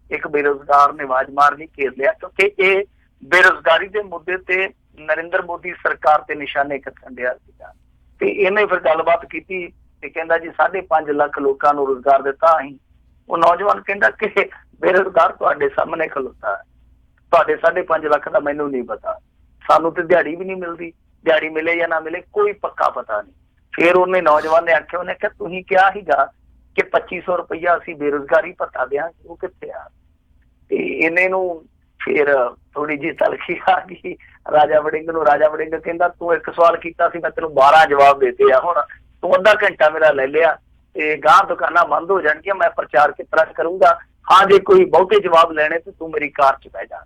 ਇੱਕ ਬੇਰੁਜ਼ਗਾਰ ਨੇ ਆਵਾਜ਼ ਮਾਰ ਲਈ, ਘੇਰ ਲਿਆ, ਕਿਉਂਕਿ ਇਹ ਬੇਰੁਜ਼ਗਾਰੀ ਦੇ ਮੁੱਦੇ ਤੇ ਨਰਿੰਦਰ ਮੋਦੀ ਸਰਕਾਰ ਤੇ ਨਿਸ਼ਾਨੇ ਕੱਟਣ ਡਿਆ ਸੀਗਾ। ਤੇ ਇਹਨੇ ਫਿਰ ਗੱਲਬਾਤ ਕੀਤੀ ਤੇ ਕਹਿੰਦਾ ਜੀ 5.5 ਲੱਖ ਲੋਕਾਂ ਨੂੰ ਰੁਜ਼ਗਾਰ ਦਿੱਤਾ ਅਸੀਂ। ਉਹ ਨੌਜਵਾਨ ਕਹਿੰਦਾ ਕਿ ਬੇਰੁਜ਼ਗਾਰ ਤੁਹਾਡੇ ਸਾਹਮਣੇ ਖਲੋਤਾ ਹੈ, ਤੁਹਾਡੇ 5.5 ਲੱਖ ਦਾ ਮੈਨੂੰ ਨਹੀਂ ਪਤਾ, ਸਾਨੂੰ ਤੇ ਦਿਹਾੜੀ ਵੀ ਨਹੀਂ ਮਿਲਦੀ, ਦਿਹਾੜੀ ਮਿਲੇ ਜਾਂ ਨਾ ਮਿਲੇ ਕੋਈ ਪੱਕਾ ਪਤਾ ਨਹੀਂ। ਫਿਰ ਉਹਨੇ ਨੌਜਵਾਨ ਨੇ ਆਖਿਆ, ਉਹਨੇ ਕਿਹਾ ਤੁਸੀਂ ਕਿਹਾ ਸੀਗਾ ਕਿ 2500 ਰੁਪਇਆ ਅਸੀਂ ਬੇਰੁਜ਼ਗਾਰੀ ਭੱਤਾ ਦਿਆਂਗੇ, ਉਹ ਕਿੱਥੇ ਆ? ਤੇ ਇਹਨੇ ਨੂੰ ਫਿਰ ਥੋੜੀ ਜਿਹੀ ਤਲਖੀ ਆ ਗਈ ਰਾਜਾ ਵੜਿੰਗ ਨੂੰ। ਰਾਜਾ ਵੜਿੰਗ ਕਹਿੰਦਾ ਤੂੰ ਇੱਕ ਸਵਾਲ ਕੀਤਾ ਸੀ, ਮੈਂ ਤੈਨੂੰ 12 ਜਵਾਬ ਦੇਤੇ ਆ, ਹੁਣ ਤੂੰ ਅੱਧਾ ਘੰਟਾ ਮੇਰਾ ਲੈ ਲਿਆ ਤੇ ਗਾਂ ਦੁਕਾਨਾਂ ਬੰਦ ਹੋ ਜਾਣਗੀਆਂ, ਮੈਂ ਪ੍ਰਚਾਰ ਕਿਸ ਤਰ੍ਹਾਂ ਕਰੂੰਗਾ? ਹਾਂ ਜੇ ਕੋਈ ਬਹੁਤੇ ਜਵਾਬ ਲੈਣੇ ਤੇ ਤੂੰ ਮੇਰੀ ਕਾਰ ਚ ਬਹਿ ਜਾ।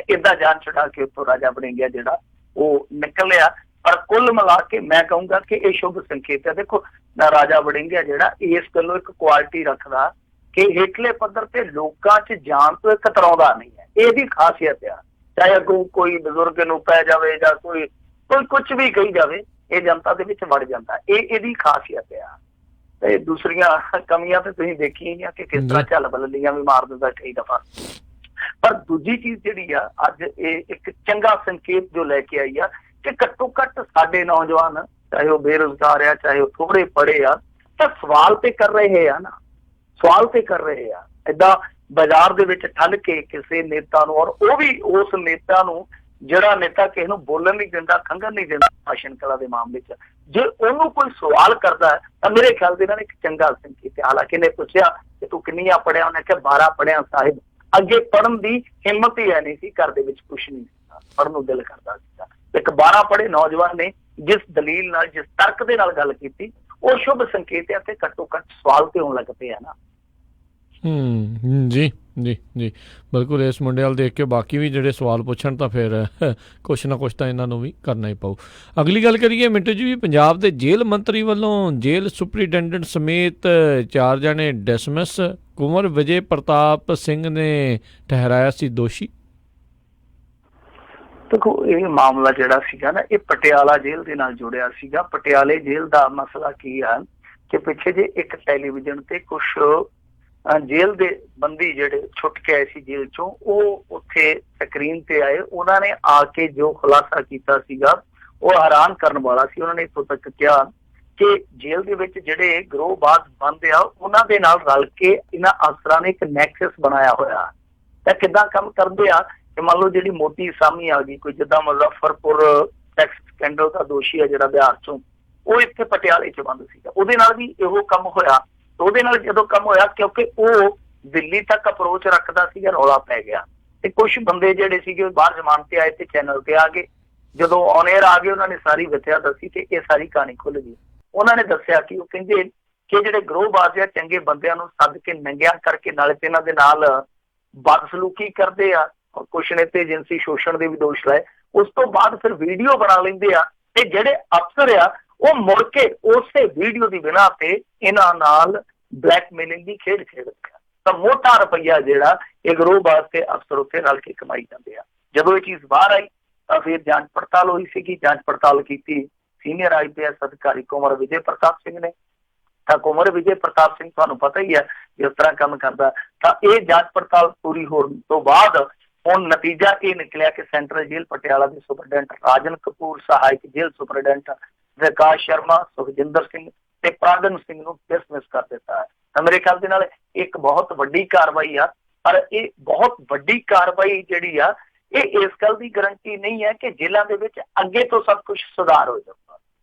ਏਦਾਂ ਜਾਨ ਛੁਡਾ ਕੇ ਉੱਥੋਂ ਰਾਜਾ ਵੜਿੰਗ ਜਿਹੜਾ ਉਹ ਨਿਕਲਿਆ। ਪਰ ਕੁੱਲ ਮਿਲਾ ਕੇ ਮੈਂ ਕਹੂੰਗਾ ਕਿ ਇਹ ਸ਼ੁਭ ਸੰਕੇਤ ਹੈ। ਦੇਖੋ ਰਾਜਾ ਵੜਿੰਗ ਜਿਹੜਾ ਇਸ ਗੱਲੋਂ ਇੱਕ ਕੁਆਲਿਟੀ ਰੱਖਦਾ ਕਿ ਹੇਠਲੇ ਪੱਧਰ ਤੇ ਲੋਕਾਂ 'ਚ ਜਾਣ ਤੋਂ ਕਤਰਾਉਂਦਾ ਨਹੀਂ ਹੈ, ਇਹਦੀ ਖਾਸੀਅਤ ਆ। ਚਾਹੇ ਅੱਗੋਂ ਕੋਈ ਬਜ਼ੁਰਗ ਨੂੰ ਪੈ ਜਾਵੇ ਜਾਂ ਕੋਈ ਕੁਝ ਵੀ ਕਹੀ ਜਾਵੇ, ਇਹ ਜਨਤਾ ਦੇ ਵਿੱਚ ਵੜ ਜਾਂਦਾ, ਇਹ ਇਹਦੀ ਖਾਸੀਅਤ ਆ। ਤੇ ਦੂਸਰੀਆਂ ਕਮੀਆਂ ਤੇ ਤੁਸੀਂ ਦੇਖੀਆਂ ਹੀ ਆ ਕਿ ਕਿਸ ਤਰ੍ਹਾਂ ਝੱਲ ਬੱਲੀਆਂ ਵੀ ਮਾਰ ਦਿੰਦਾ ਕਈ ਦਫਾ। ਪਰ ਦੂਜੀ ਚੀਜ਼ ਜਿਹੜੀ ਆ ਅੱਜ ਇਹ ਇੱਕ ਚੰਗਾ ਸੰਕੇਤ ਜੋ ਲੈ ਕੇ ਆਈ ਆ ਕਿ ਘੱਟੋ ਘੱਟ ਸਾਡੇ ਨੌਜਵਾਨ, ਚਾਹੇ ਉਹ ਬੇਰੁਜ਼ਗਾਰ ਆ ਚਾਹੇ ਉਹ ਥੋੜੇ ਪੜ੍ਹੇ ਆ, ਤਾਂ ਸਵਾਲ ਤੇ ਕਰ ਰਹੇ ਆ ਨਾ, ਸਵਾਲ ਤੇ ਕਰ ਰਹੇ ਆ। ਏਦਾਂ ਬਾਜ਼ਾਰ ਦੇ ਵਿੱਚ ਠੱਲ ਕੇ ਕਿਸੇ ਨੇਤਾ ਨੂੰ, ਔਰ ਉਹ ਵੀ ਉਸ ਨੇਤਾ ਨੂੰ ਜਿਹੜਾ ਨੇਤਾ ਕਿਸੇ ਨੂੰ ਬੋਲਣ ਨਹੀਂ ਦਿੰਦਾ, ਖੰਘਣ ਨਹੀਂ ਦਿੰਦਾ ਭਾਸ਼ਣ ਕਲਾ ਦੇ ਮਾਮਲੇ 'ਚ, ਜੇ ਉਹਨੂੰ ਕੋਈ ਸਵਾਲ ਕਰਦਾ ਤਾਂ ਮੇਰੇ ਖਿਆਲ ਦੇ ਨਾਲ ਇੱਕ ਚੰਗਾ ਸੰਕੇਤ ਹੈ। ਹਾਲਾਂਕਿ ਇਹਨੇ ਪੁੱਛਿਆ ਕਿ ਤੂੰ ਕਿੰਨੀਆਂ ਪੜ੍ਹਿਆ, ਉਹਨੇ ਕਿਹਾ 12 ਪੜ੍ਹਿਆ ਸਾਹਿਬ। ਅੱਗੇ ਪੜ੍ਹਨ ਦੀ ਹਿੰਮਤ ਹੀ ਹੈ ਨਹੀਂ ਸੀ, ਘਰ ਦੇ ਵਿੱਚ ਕੁਛ ਨਹੀਂ ਸੀਗਾ, ਪੜ੍ਹਨ ਨੂੰ ਦਿਲ ਕਰਦਾ ਸੀਗਾ। ਇੱਕ 12 ਪੜ੍ਹੇ ਨੌਜਵਾਨ ਨੇ ਜਿਸ ਦਲੀਲ ਨਾਲ, ਜਿਸ ਤਰਕ ਦੇ ਨਾਲ ਗੱਲ ਕੀਤੀ, ਉਹ ਸ਼ੁਭ ਸੰਕੇਤ ਹੈ ਤੇ ਘੱਟੋ ਘੱਟ ਸਵਾਲ ਤੇ ਹੋਣ ਲੱਗ ਪਏ ਆ ਨਾ। ਜੀ ਜੀ ਜੀ ਬਿਲਕੁਲ। ਇਸ ਮੁੰਡੇ ਵੱਲ ਦੇਖ ਕੇ ਬਾਕੀ ਵੀ ਜਿਹੜੇ ਸਵਾਲ ਪੁੱਛਣ ਤਾਂ ਫਿਰ ਕੁਛ ਨਾ ਕੁਛ ਤਾਂ ਇਹਨਾਂ ਨੂੰ ਵੀ ਕਰਨਾ ਹੀ ਪਊ। ਅਗਲੀ ਗੱਲ ਕਰੀਏ ਮਿੰਟੂ ਜੀ, ਵੀ ਪੰਜਾਬ ਦੇ ਜੇਲ੍ਹ ਮੰਤਰੀ ਵੱਲੋਂ ਜੇਲ੍ਹ ਸੁਪਰੀਡੈਂਡੈਂਟ ਸਮੇਤ 4 ਜਣੇ ਡਿਸਮਿਸ, ਕੁੰਵਰ ਵਿਜੇ ਪ੍ਰਤਾਪ ਸਿੰਘ ਨੇ ਠਹਿਰਾਇਆ ਸੀ ਦੋਸ਼ੀ। ਦੇਖੋ ਇਹ ਮਾਮਲਾ ਜਿਹੜਾ ਸੀਗਾ ਨਾ, ਇਹ ਪਟਿਆਲਾ ਜੇਲ੍ਹ ਦੇ ਨਾਲ ਜੁੜਿਆ ਸੀਗਾ। ਪਟਿਆਲੇ ਜੇਲ੍ਹ ਦਾ ਮਸਲਾ ਕੀ ਆ ਕਿ ਪਿੱਛੇ ਜੇ ਇੱਕ ਟੈਲੀਵਿਜ਼ਨ ਤੇ ਕੁਛ ਜੇਲ੍ਹ ਦੇ ਬੰਦੀ ਜਿਹੜੇ ਛੁੱਟ ਕੇ ਆਏ ਸੀ ਜੇਲ੍ਹ ਚੋਂ, ਉਹ ਉੱਥੇ ਸਕਰੀਨ ਤੇ ਆਏ। ਉਹਨਾਂ ਨੇ ਆ ਕੇ ਜੋ ਖੁਲਾਸਾ ਕੀਤਾ ਸੀਗਾ ਉਹ ਹੈਰਾਨ ਕਰਨ ਵਾਲਾ ਸੀ। ਉਹਨਾਂ ਨੇ ਇੱਥੋਂ ਤੱਕ ਕਿਹਾ ਕਿ ਜੇਲ੍ਹ ਦੇ ਵਿੱਚ ਜਿਹੜੇ ਗਰੋਹਬਾਜ਼ ਬੰਦ ਆ, ਉਹਨਾਂ ਦੇ ਨਾਲ ਰਲ ਕੇ ਇਹਨਾਂ ਅਫਸਰਾਂ ਨੇ ਇੱਕ ਨੈਕਸਸ ਬਣਾਇਆ ਹੋਇਆ। ਤਾਂ ਕਿੱਦਾਂ ਕੰਮ ਕਰਦੇ ਆ ਕਿ ਮੰਨ ਲਓ ਜਿਹੜੀ ਮੋਟੀ ਸਾਮੀ ਆ ਗਈ, ਕੋਈ ਜਿੱਦਾਂ ਮੁਜ਼ੱਫਰਪੁਰ ਟੈਕਸ ਸਕੈਂਡਲ ਦਾ ਦੋਸ਼ੀ ਆ ਜਿਹੜਾ ਬਿਹਾਰ ਚੋਂ, ਉਹ ਇੱਥੇ ਪਟਿਆਲੇ 'ਚ ਬੰਦ ਸੀਗਾ, ਉਹਦੇ ਨਾਲ ਵੀ ਇਹੋ ਕੰਮ ਹੋਇਆ। ਉਹਦੇ ਨਾਲ ਜਦੋਂ ਕੰਮ ਹੋਇਆ, ਕਿਉਂਕਿ ਉਹ ਦਿੱਲੀ ਤੱਕ ਅਪਰੋਚ ਰੱਖਦਾ ਸੀਗਾ, ਰੌਲਾ ਪੈ ਗਿਆ ਤੇ ਕੁਛ ਬੰਦੇ ਜਿਹੜੇ ਸੀਗੇ ਬਾਹਰ ਜ਼ਮਾਨਤ ਤੇ ਆਏ ਤੇ ਚੈਨਲ ਤੇ ਆ ਗਏ। ਜਦੋਂ ਔਨ 에ਅਰ ਆ ਗਏ, ਉਹਨਾਂ ਨੇ ਸਾਰੀ ਵਿਥਿਆ ਦੱਸੀ ਤੇ ਇਹ ਸਾਰੀ ਕਹਾਣੀ ਖੁੱਲ ਗਈ। ਉਹਨਾਂ ਨੇ ਦੱਸਿਆ ਕਿ ਉਹ ਕਹਿੰਦੇ ਕਿ ਜਿਹੜੇ ਗਰੋਹਬਾਜ਼ ਆ ਚੰਗੇ ਬੰਦਿਆਂ ਨੂੰ ਸੱਦ ਕੇ ਨੰਗਿਆ ਕਰਕੇ ਨਾਲੇ ਤੇ ਇਹਨਾਂ ਦੇ ਨਾਲ ਬਦਸਲੂਕੀ ਕਰਦੇ ਆ, ਕੁਛ ਨੇ ਤੇ ਜਿਨਸੀ ਸ਼ੋਸ਼ਣ ਦੇ ਵੀ ਦੋਸ਼ ਲਾਏ। ਉਸ ਤੋਂ ਬਾਅਦ ਫਿਰ ਵੀਡੀਓ ਬਣਾ ਲੈਂਦੇ ਆ ਤੇ ਜਿਹੜੇ ਅਫਸਰ ਆ ਉਹ ਮੁੜ ਕੇ ਉਸੇ ਵੀਡੀਓ ਦੀ ਬਿਨਾਂ ਤੇ ਇਹਨਾਂ ਨਾਲ ਬਲੈਕਮੇਲਿੰਗ ਦੀ ਖੇਡ ਖੇਡਦੇ ਆ। ਤਾਂ ਮੋਟਾ ਰੁਪਈਆ ਜਿਹੜਾ ਇਹ ਗਰੋਹਬਾਜ਼ ਤੇ ਅਫਸਰ ਉੱਥੇ ਰਲ ਕੇ ਕਮਾਈ ਜਾਂਦੇ ਆ। ਜਦੋਂ ਇਹ ਚੀਜ਼ ਬਾਹਰ ਆਈ ਤਾਂ ਫਿਰ ਜਾਂਚ ਪੜਤਾਲ ਹੋਈ ਸੀਗੀ। ਜਾਂਚ ਪੜਤਾਲ ਕੀਤੀ ਸੀਨੀਅਰ IPS ਅਧਿਕਾਰੀ ਕੁੰਵਰ ਵਿਜੇ ਪ੍ਰਤਾਪ ਸਿੰਘ ਨੇ। ਤਾਂ ਕੁੰਵਰ ਵਿਜੇ ਪ੍ਰਤਾਪ ਸਿੰਘ ਤੁਹਾਨੂੰ ਪਤਾ ਹੀ ਹੈ ਜਿਸ ਤਰ੍ਹਾਂ ਕੰਮ ਕਰਦਾ। ਤਾਂ ਇਹ ਜਾਂਚ ਪੜਤਾਲ ਪੂਰੀ ਹੋਣ ਤੋਂ ਬਾਅਦ ਹੁਣ ਨਤੀਜਾ ਇਹ ਨਿਕਲਿਆ ਕਿ ਸੈਂਟਰਲ ਜੇਲ੍ਹ ਪਟਿਆਲਾ ਦੇ ਸੁਪਰਡੈਂਟ ਰਾਜਨ ਕਪੂਰ, ਸਹਾਇਕ ਜੇਲ੍ਹ ਸੁਪਰਡੈਂਟ ਵਿਕਾਸ ਸ਼ਰਮਾ, ਸੁਖਜਿੰਦਰ ਸਿੰਘ ਤੇ ਪ੍ਰਾਗਨ ਸਿੰਘ ਨੂੰ ਡਿਸਮਿਸ ਕਰ ਦਿੱਤਾ ਹੈ। ਤਾਂ ਮੇਰੇ ਖਿਆਲ ਦੇ ਨਾਲ ਇੱਕ ਬਹੁਤ ਵੱਡੀ ਕਾਰਵਾਈ ਆ। ਪਰ ਇਹ ਬਹੁਤ ਵੱਡੀ ਕਾਰਵਾਈ ਜਿਹੜੀ ਆ, ਇਹ ਇਸ ਗੱਲ ਦੀ ਗਰੰਟੀ ਨਹੀਂ ਹੈ ਕਿ ਜੇਲ੍ਹਾਂ ਦੇ ਵਿੱਚ ਅੱਗੇ ਤੋਂ ਸਭ ਕੁਝ ਸੁਧਾਰ ਹੋ ਜਾਊਗਾ।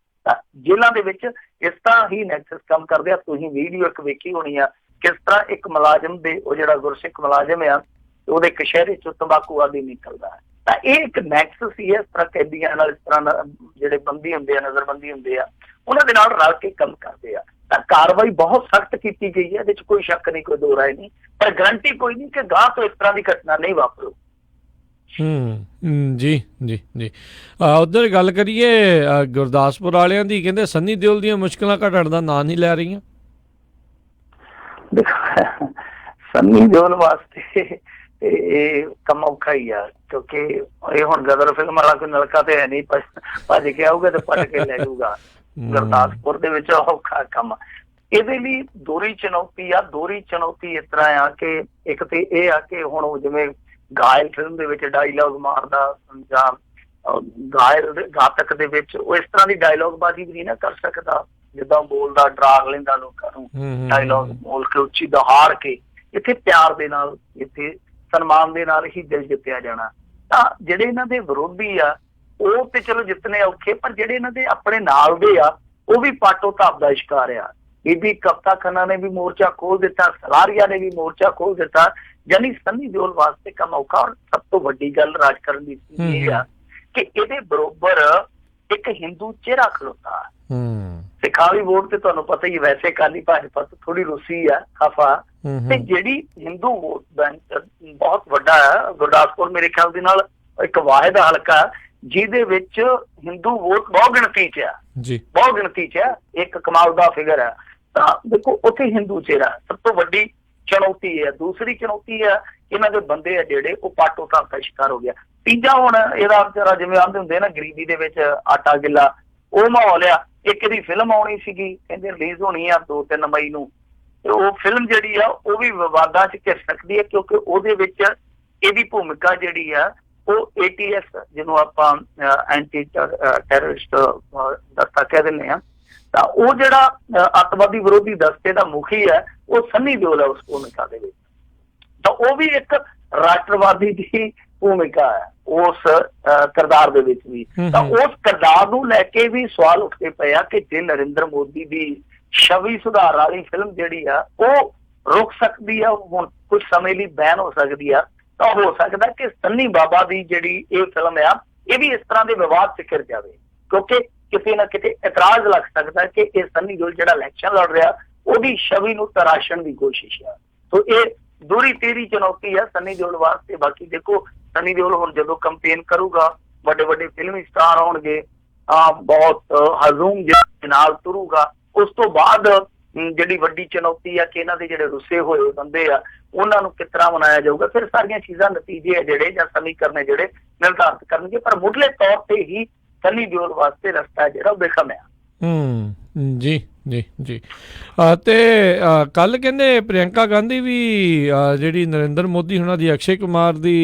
ਤਾਂ ਜੇਲ੍ਹਾਂ ਦੇ ਵਿੱਚ ਇਸ ਤਰ੍ਹਾਂ ਹੀ ਨੈਕਸਸ ਕੰਮ ਕਰਦੇ ਆ। ਤੁਸੀਂ ਵੀਡੀਓ ਇੱਕ ਵੇਖੀ ਹੋਣੀ ਆ ਕਿਸ ਤਰ੍ਹਾਂ ਇੱਕ ਮੁਲਾਜ਼ਮ ਦੇ, ਉਹ ਜਿਹੜਾ ਗੁਰਸਿੱਖ ਮੁਲਾਜ਼ਮ ਆ, ਉਹਦੇ ਕਸ਼ਹਿਰੇ ਚੋਂ ਤੰਬਾਕੂ ਆਦਿ ਨਿਕਲਦਾ ਹੈ। ਤਾਂ ਇਹ ਇੱਕ ਨੈਕਸਸ ਹੀ ਹੈ। ਇਸ ਤਰ੍ਹਾਂ ਕੈਦੀਆਂ ਨਾਲ, ਇਸ ਤਰ੍ਹਾਂ ਜਿਹੜੇ ਬੰਦੀ ਹੁੰਦੇ ਆ, ਨਜ਼ਰਬੰਦੀ ਹੁੰਦੇ ਆ, ਉਹਨਾਂ ਦੇ ਨਾਲ ਰਲ ਕੇ ਕੰਮ ਕਰਦੇ ਆ। ਤਾਂ ਕਾਰਵਾਈ ਬਹੁਤ ਸਖਤ ਕੀਤੀ ਗਈ ਹੈ, ਇਹਦੇ 'ਚ ਕੋਈ ਸ਼ੱਕ ਨਹੀਂ, ਕੋਈ ਦੋ ਰਾਏ ਨਹੀਂ। ਪਰ ਗਰੰਟੀ ਕੋਈ ਨਹੀਂ ਕਿ ਗਾਂਹ ਤੋਂ ਇਸ ਤਰ੍ਹਾਂ ਦੀ ਘਟਨਾ ਨਹੀਂ ਵਾਪਰੂ। ਜੀ ਜੀ ਜੀ। ਉਧਰ ਗੱਲ ਕਰੀਏ ਗੁਰਦਾਸਪੁਰ ਵਾਲਿਆਂ ਦੀ, ਕਹਿੰਦੇ ਸੰਨੀ ਦਿਓਲ ਦੀਆਂ ਮੁਸ਼ਕਲਾਂ ਘਟਣ ਦਾ ਨਾਂ ਨਹੀਂ ਲੈ ਰਹੀਆਂ। ਦੇਖੋ ਸੰਨੀ ਦਿਓਲ ਵਾਸਤੇ ਇਹ ਕੰਮ ਔਖਾ ਹੀ ਆ, ਕਿਉਂਕਿ ਇਹ ਹੁਣ ਗਦਰ ਫਿਲਮ ਵਾਲਾ ਕੋਈ ਨਲਕਾ ਤੇ ਹੈ ਨਹੀਂ, ਭੱਜ ਕੇ ਆਊਗਾ ਤੇ ਪੱਟ ਕੇ ਲੈ ਜਾਊਗਾ। ਗੁਰਦਾਸਪੁਰ ਦੇ ਵਿੱਚ ਔਖਾ ਕੰਮ। ਇਹਦੇ ਲਈ ਦੋਹਰੀ ਚੁਣੌਤੀ ਆ। ਦੋਹਰੀ ਚੁਣੌਤੀ ਇਸ ਤਰ੍ਹਾਂ ਆ ਕਿ ਇੱਕ ਤੇ ਇਹ ਆ ਕਿ ਹੁਣ ਉਹ ਜਿਵੇਂ ਘਾਇਲ ਫਿਲਮ ਦੇ ਵਿੱਚ ਡਾਇਲੋਗ ਮਾਰਦਾ ਜਾਂ ਘਾਤਕ ਦੇ ਵਿੱਚ ਉਹ ਇਸ ਤਰ੍ਹਾਂ ਦੀ ਡਾਇਲੋਗ ਬਾਜੀ ਵੀ ਨਹੀਂ ਨਾ ਕਰ ਸਕਦਾ, ਜਿੱਦਾਂ ਬੋਲਦਾ ਡਰਾ ਲੈਂਦਾ ਲੋਕਾਂ ਨੂੰ, ਡਾਇਲੋਗ ਬੋਲ ਕੇ ਉੱਚੀ ਦਹਾੜ ਕੇ। ਇੱਥੇ ਪਿਆਰ ਦੇ ਨਾਲ, ਇੱਥੇ ਸਨਮਾਨ ਦੇ ਨਾਲ ਹੀ ਦਿਲ ਜਿੱਤਿਆ ਜਾਣਾ। ਤਾਂ ਜਿਹੜੇ ਇਹਨਾਂ ਦੇ ਵਿਰੋਧੀ ਆ ਉਹ ਤੇ ਚਲੋ ਜਿੱਤਨੇ ਔਖੇ, ਪਰ ਜਿਹੜੇ ਇਹਨਾਂ ਦੇ ਆਪਣੇ ਨਾਲ ਦੇ ਆ ਉਹ ਵੀ ਪਾਟੋ ਧਾਪ ਦਾ ਸ਼ਿਕਾਰ ਆ। ਬੀਬੀ ਕਵਿਤਾ ਖੰਨਾ ਨੇ ਵੀ ਮੋਰਚਾ ਖੋਲ ਦਿੱਤਾ, ਸਲਾਰੀਆ ਨੇ ਵੀ ਮੋਰਚਾ ਖੋਲ ਦਿੱਤਾ। ਯਾਨੀ ਸੰਨੀ ਦਿਓਲ ਵਾਸਤੇ ਕੰਮ ਔਖਾ। ਔਰ ਸਭ ਤੋਂ ਵੱਡੀ ਗੱਲ ਰਾਜਕਰਨ ਦੀ ਇਹ ਆ ਕਿ ਇਹਦੇ ਬਰੋਬਰ ਇੱਕ ਹਿੰਦੂ ਚਿਹਰਾ ਖਲੋਤਾ। ਸਿਖਾਵੀ ਵੋਟ ਤੇ ਤੁਹਾਨੂੰ ਪਤਾ ਹੀ, ਵੈਸੇ ਅਕਾਲੀ ਭਾਜਪਾ ਤੋਂ ਥੋੜੀ ਰੁੱਸੀ ਆ, ਖਫਾ। ਤੇ ਜਿਹੜੀ ਹਿੰਦੂ ਵੋਟ ਬੈਂਕ ਬਹੁਤ ਵੱਡਾ ਹੈ। ਗੁਰਦਾਸਪੁਰ ਮੇਰੇ ਖਿਆਲ ਦੇ ਨਾਲ ਇੱਕ ਵਾਹਿਦ ਹਲਕਾ ਜਿਹਦੇ ਵਿੱਚ ਹਿੰਦੂ ਵੋਟ ਬਹੁਤ ਗਿਣਤੀ 'ਚ ਆ, ਬਹੁਤ ਗਿਣਤੀ 'ਚ ਆ, ਇੱਕ ਕਮਾਲ ਦਾ ਫਿਗਰ ਹੈ। ਤਾਂ ਦੇਖੋ ਉੱਥੇ ਹਿੰਦੂ ਚਿਹਰਾ ਸਭ ਤੋਂ ਵੱਡੀ ਚੁਣੌਤੀ ਹੈ। ਦੂਸਰੀ ਚੁਣੌਤੀ ਹੈ ਇਹਨਾਂ ਦੇ ਬੰਦੇ ਆ ਜਿਹੜੇ ਉਹ ਪਾਟੋ ਧਾਪ ਦਾ ਸ਼ਿਕਾਰ ਹੋ ਗਿਆ। ਤੀਜਾ ਹੁਣ ਇਹਦਾ ਵਿਚਾਰਾ ਜਿਵੇਂ ਆਂਦੇ ਹੁੰਦੇ ਨਾ ਗਰੀਬੀ ਦੇ ਵਿੱਚ ਆਟਾ ਗਿੱਲਾ, ਉਹ ਮਾਹੌਲ ਆ। ਇੱਕ ਦੀ ਫਿਲਮ ਆਉਣੀ ਸੀਗੀ, ਕਹਿੰਦੇ ਰਿਲੀਜ਼ ਹੋਣੀ ਆ 2-3 ਮਈ ਨੂੰ, ਤੇ ਉਹ ਫਿਲਮ ਜਿਹੜੀ ਆ ਉਹ ਵੀ ਵਿਵਾਦਾਂ 'ਚ ਘਿਰ ਸਕਦੀ ਹੈ, ਕਿਉਂਕਿ ਉਹਦੇ ਵਿੱਚ ਇਹਦੀ ਭੂਮਿਕਾ ਜਿਹੜੀ ਆ ਉਹ ATS ਜਿਹਨੂੰ ਆਪਾਂ ਐਂਟੀ ਟੈਰਰਿਸਟ ਦਸਤਾ ਕਹਿ ਦਿੰਦੇ ਆ, ਤਾਂ ਉਹ ਜਿਹੜਾ ਅੱਤਵਾਦੀ ਵਿਰੋਧੀ ਦਸਤੇ ਦਾ ਮੁਖੀ ਹੈ ਉਹ ਸੰਨੀ ਦਿਓਲ ਹੈ ਉਸ ਭੂਮਿਕਾ ਦੇ ਵਿੱਚ। ਤਾਂ ਉਹ ਵੀ ਇੱਕ ਰਾਸ਼ਟਰਵਾਦੀ ਦੀ ਭੂਮਿਕਾ ਹੈ ਉਸ ਕਿਰਦਾਰ ਦੇ ਵਿੱਚ ਵੀ। ਤਾਂ ਉਸ ਕਿਰਦਾਰ ਨੂੰ ਲੈ ਕੇ ਵੀ ਸਵਾਲ ਉੱਠਦੇ ਪਏ ਆ ਕਿ ਜੇ ਨਰਿੰਦਰ ਮੋਦੀ ਦੀ ਛਵੀ ਸੁਧਾਰ ਵਾਲੀ ਫਿਲਮ ਜਿਹੜੀ ਆ ਉਹ ਰੁਕ ਸਕਦੀ ਆ, ਹੁਣ ਕੁਝ ਸਮੇਂ ਲਈ ਬੈਨ ਹੋ ਸਕਦੀ ਆ, ਤਾਂ ਹੋ ਸਕਦਾ ਕਿ ਸੰਨੀ ਬਾਬਾ ਦੀ ਜਿਹੜੀ ਇਹ ਫਿਲਮ ਆ ਇਹ ਵੀ ਇਸ ਤਰ੍ਹਾਂ ਦੇ ਵਿਵਾਦ 'ਚ ਘਿਰ ਜਾਵੇ, ਕਿਉਂਕਿ ਕਿਤੇ ਨਾ ਕਿਤੇ ਇਤਰਾਜ਼ ਲੱਗ ਸਕਦਾ ਕਿ ਇਹ ਸੰਨੀ ਦਿਓਲ ਜਿਹੜਾ ਇਲੈਕਸ਼ਨ ਲੜ ਰਿਹਾ ਉਹਦੀ ਛਵੀ ਨੂੰ ਤਰਾਸ਼ਣ ਦੀ ਕੋਸ਼ਿਸ਼ ਆ। ਸੋ ਇਹ ਦੂਰੀ ਤੇਰੀ ਚੁਣੌਤੀ ਆ ਸੰਨੀ ਦਿਓਲ ਵਾਸਤੇ। ਬਾਕੀ ਦੇਖੋ ਸੰਨੀ ਦਿਓਲ ਹੁਣ ਜਦੋਂ ਕੰਪੇਨ ਕਰੂਗਾ, ਵੱਡੇ ਵੱਡੇ ਫਿਲਮੀ ਸਟਾਰ ਆਉਣਗੇ, ਬਹੁਤ ਹਜ਼ੂਮ ਦੇ ਨਾਲ ਤੁਰੂਗਾ। ਉਸ ਤੋਂ ਬਾਅਦ ਜਿਹੜੀ ਵੱਡੀ ਚੁਣੌਤੀ ਆ ਕਿ ਇਹਨਾਂ ਦੇ ਜਿਹੜੇ ਰੁੱਸੇ ਹੋਏ ਬੰਦੇ ਆ ਉਹਨਾਂ ਨੂੰ ਕਿਸ ਤਰ੍ਹਾਂ ਮਨਾਇਆ ਜਾਊਗਾ। ਫਿਰ ਸਾਰੀਆਂ ਚੀਜ਼ਾਂ ਨਤੀਜੇ ਆ ਜਿਹੜੇ ਜਾਂ ਸਮੀਕਰਨ ਜਿਹੜੇ ਨਿਰਧਾਰਿਤ ਕਰਨਗੇ, ਪਰ ਮੁੱਢਲੇ ਤੌਰ ਤੇ ਹੀ ਸੰਨੀ ਦਿਓਲ ਵਾਸਤੇ ਰਸਤਾ ਜਿਹੜਾ ਉਹ ਬੇਖਮ ਆ। ਜੀ ਜੀ ਜੀ। ਤੇ ਕੱਲ ਕਹਿੰਦੇ ਪ੍ਰਿਯੰਕਾ ਗਾਂਧੀ ਵੀ ਜਿਹੜੀ ਨਰਿੰਦਰ ਮੋਦੀ ਹੁਣਾਂ ਦੀ ਅਕਸ਼ੇ ਕੁਮਾਰ ਦੀ